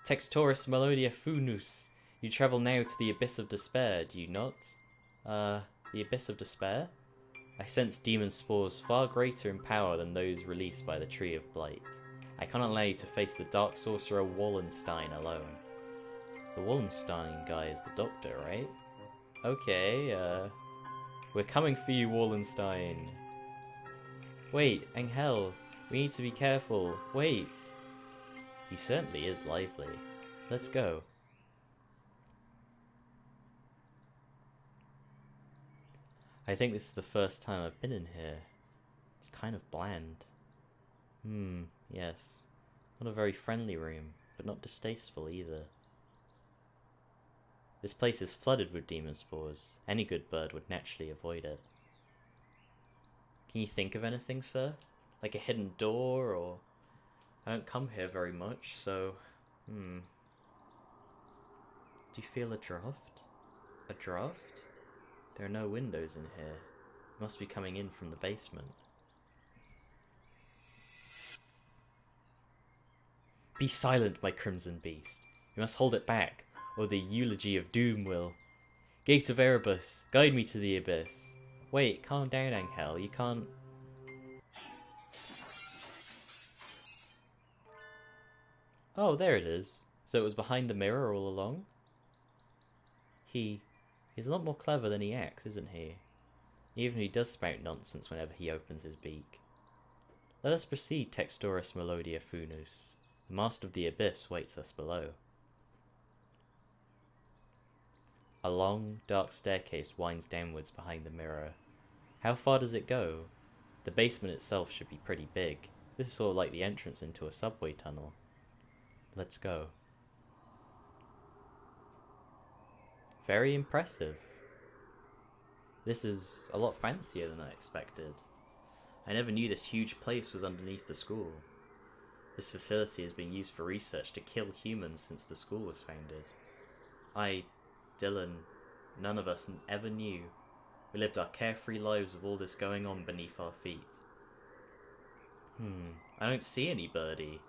Textoris Melodia Funus. You travel now to the Abyss of Despair, do you not? The Abyss of Despair? I sense demon spores far greater in power than those released by the Tree of Blight. I cannot allow you to face the Dark Sorcerer Wallenstein alone. The Wallenstein guy is the doctor, right? Okay, we're coming for you, Wallenstein. Wait, Angel, we need to be careful. Wait. He certainly is lively. Let's go. I think this is the first time I've been in here. It's kind of bland. Yes. Not a very friendly room, but not distasteful either. This place is flooded with demon spores. Any good bird would naturally avoid it. Can you think of anything, sir? Like a hidden door, or... I don't come here very much, so... Do you feel a draft? A draft? There are no windows in here. It must be coming in from the basement. Be silent, my crimson beast. You must hold it back, or the eulogy of doom will... Gate of Erebus, guide me to the abyss. Wait, calm down, Angel. You can't... Oh, there it is. So it was behind the mirror all along? He's a lot more clever than he acts, isn't he? Even if he does spout nonsense whenever he opens his beak. Let us proceed, Textoris Melodia Funus. The Master of the Abyss waits us below. A long, dark staircase winds downwards behind the mirror. How far does it go? The basement itself should be pretty big. This is sort of like the entrance into a subway tunnel. Let's go. Very impressive. This is a lot fancier than I expected. I never knew this huge place was underneath the school. This facility has been used for research to kill humans since the school was founded. Dylan, none of us ever knew. We lived our carefree lives with all this going on beneath our feet. I don't see any birdie.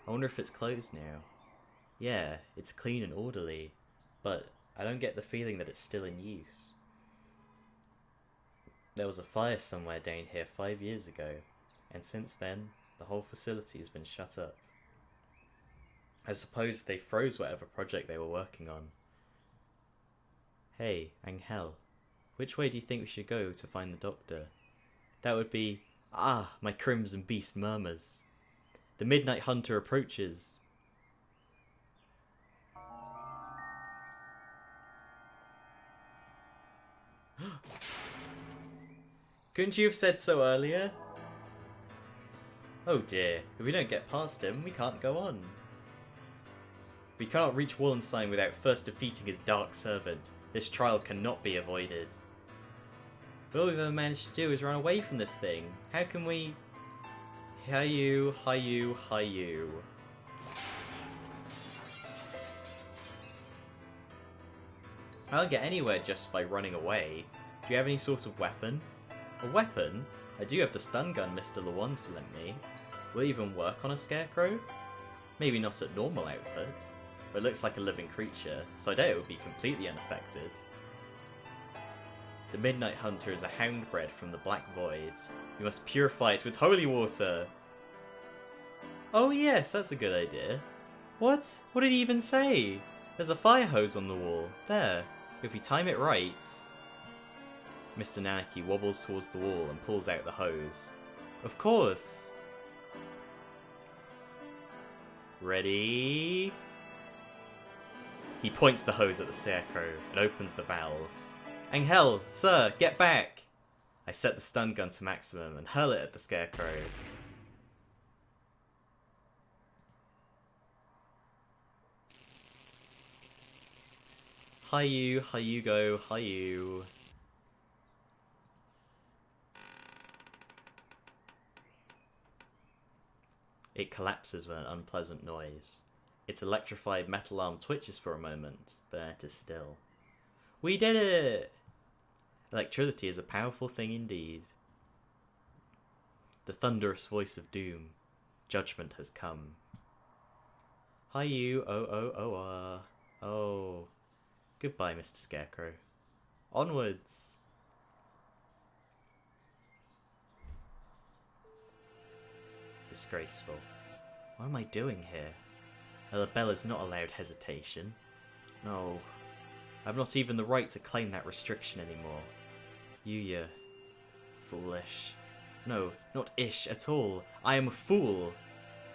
I wonder if it's closed now. Yeah, it's clean and orderly, but I don't get the feeling that it's still in use. There was a fire somewhere down here 5 years ago, and since then, the whole facility has been shut up. I suppose they froze whatever project they were working on. Hey, Angel, which way do you think we should go to find the doctor? That would be... Ah, my crimson beast murmurs. The Midnight Hunter approaches. Couldn't you have said so earlier? Oh dear, if we don't get past him, we can't go on. We cannot reach Wallenstein without first defeating his dark servant. This trial cannot be avoided. All we've ever managed to do is run away from this thing. How can we... Hi-you. I don't get anywhere just by running away. Do you have any sort of weapon? A weapon? I do have the stun gun Mr. Lawan's lent me. Will it even work on a scarecrow? Maybe not at normal output, but it looks like a living creature, so I doubt it would be completely unaffected. The Midnight Hunter is a hound bred from the Black Void. You must purify it with holy water! Oh yes, that's a good idea. What? What did he even say? There's a fire hose on the wall. There. If we time it right... Mr. Nanaki wobbles towards the wall and pulls out the hose. Of course! Ready? He points the hose at the scarecrow and opens the valve. Angel, sir, get back! I set the stun gun to maximum and hurl it at the scarecrow. Hi you, hi you go, hi you. It collapses with an unpleasant noise. Its electrified metal arm twitches for a moment, but then it is still. We did it! Electricity is a powerful thing indeed. The thunderous voice of doom. Judgment has come. Hi you, oh. Goodbye, Mr. Scarecrow. Onwards! Disgraceful. What am I doing here? Bella's not allowed hesitation. No. I've not even the right to claim that restriction anymore. Yuya. Foolish. No, not ish at all. I am a fool!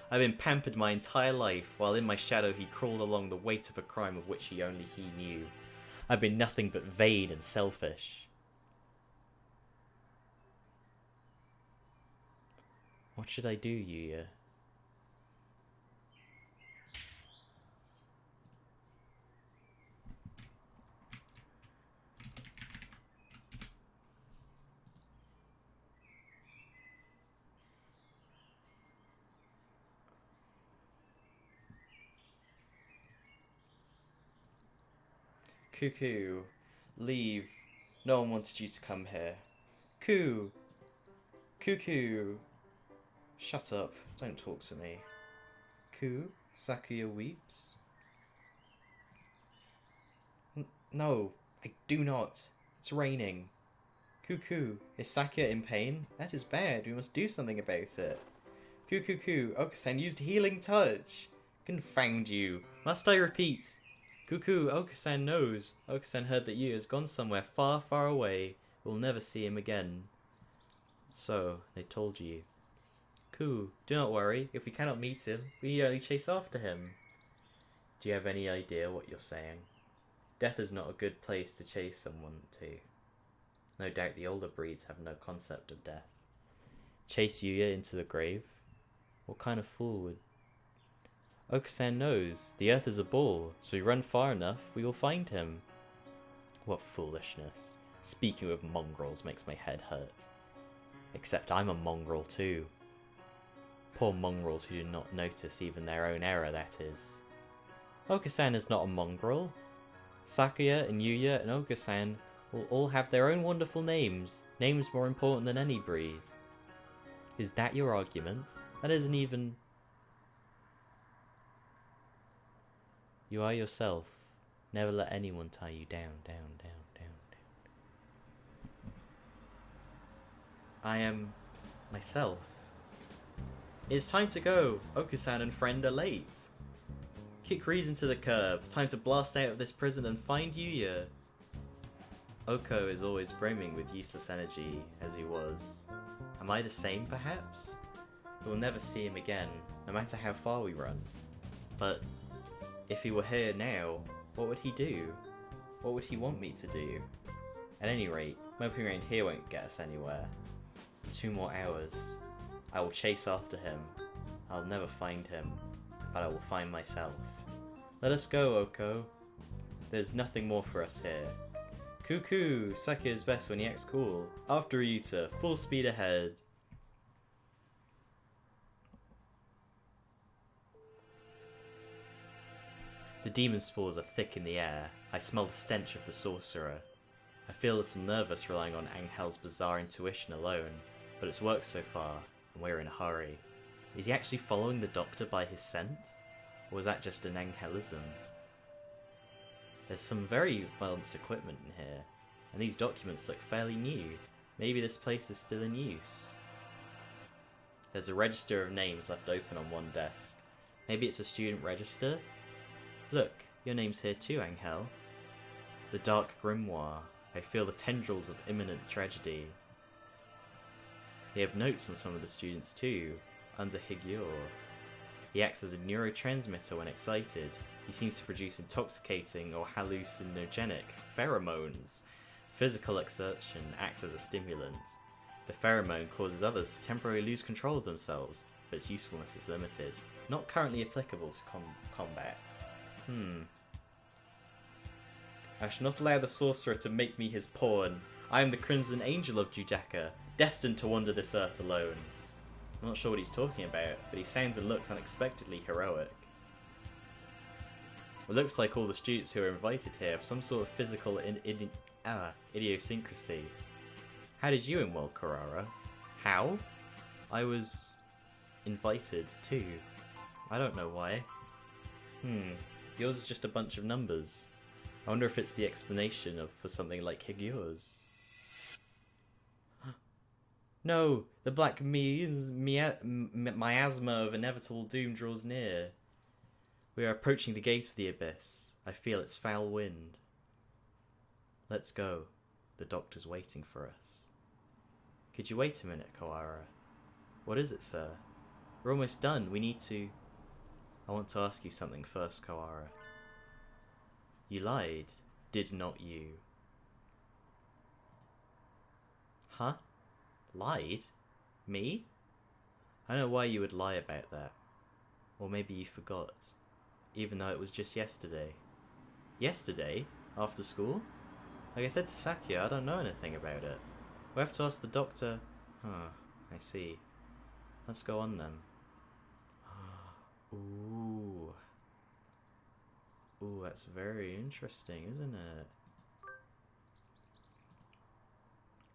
I've been pampered my entire life, while in my shadow he crawled along the weight of a crime of which only he knew. I've been nothing but vain and selfish. What should I do, Yuya? Cuckoo, leave. No one wanted you to come here. Cuckoo. Shut up, don't talk to me. Sakuya weeps. No, I do not. It's raining. Cuckoo, is Sakuya in pain? That is bad, we must do something about it. Okusan used healing touch. Confound you. Must I repeat? Okusan knows. Okusan heard that Yu has gone somewhere far, far away. We'll never see him again. So, they told you. Do not worry. If we cannot meet him, we need only chase after him. Do you have any idea what you're saying? Death is not a good place to chase someone to. No doubt the older breeds have no concept of death. Chase Yuya into the grave? What kind of fool would... Okusan knows. The earth is a ball, so we run far enough, we will find him. What foolishness. Speaking with mongrels makes my head hurt. Except I'm a mongrel too. Poor mongrels who do not notice even their own error, that is. Okusan is not a mongrel. Sakuya and Yuya and Okusan will all have their own wonderful names. Names more important than any breed. Is that your argument? That isn't even... You are yourself. Never let anyone tie you down. I am... myself. It's time to go. Okusan and friend are late. Kick reason to the curb. Time to blast out of this prison and find Yuya. Oko is always brimming with useless energy, as he was. Am I the same, perhaps? We'll never see him again, no matter how far we run. But if he were here now, what would he do? What would he want me to do? At any rate, moping around here won't get us anywhere. 2 more hours. I will chase after him. I'll never find him, but I will find myself. Let us go, Oko. There's nothing more for us here. Sakuya is best when he acts cool. After Ryuta, full speed ahead. The demon spores are thick in the air. I smell the stench of the sorcerer. I feel a little nervous relying on Angel's bizarre intuition alone, but it's worked so far, and we're in a hurry. Is he actually following the doctor by his scent? Or was that just an Angelism? There's some very advanced equipment in here, and these documents look fairly new. Maybe this place is still in use. There's a register of names left open on one desk. Maybe it's a student register? Look, your name's here too, Angel. The Dark Grimoire. I feel the tendrils of imminent tragedy. They have notes on some of the students too, under Higure. He acts as a neurotransmitter when excited. He seems to produce intoxicating or hallucinogenic pheromones. Physical exertion acts as a stimulant. The pheromone causes others to temporarily lose control of themselves, but its usefulness is limited. Not currently applicable to combat. I shall not allow the sorcerer to make me his pawn. I am the Crimson Angel of Judecca, destined to wander this earth alone. I'm not sure what he's talking about, but he sounds and looks unexpectedly heroic. It looks like all the students who are invited here have some sort of physical idiosyncrasy. How did you enroll, Carrara? How? I was invited too. I don't know why. Yours is just a bunch of numbers. I wonder if it's the explanation for something like Higure's. No! The black miasma of inevitable doom draws near. We are approaching the gate of the abyss. I feel its foul wind. Let's go. The doctor's waiting for us. Could you wait a minute, Koara? What is it, sir? We're almost done. We need to... I want to ask you something first, Koara. You lied, did not you? Huh? Lied? Me? I don't know why you would lie about that. Or maybe you forgot. Even though it was just yesterday. Yesterday? After school? Like I said to Sakya, I don't know anything about it. We have to ask the doctor... Huh, I see. Let's go on then. Ooh. Ooh, that's very interesting, isn't it?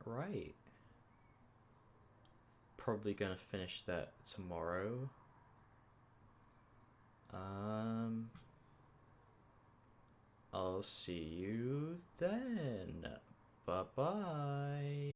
Right. Probably gonna finish that tomorrow. I'll see you then. Bye-bye.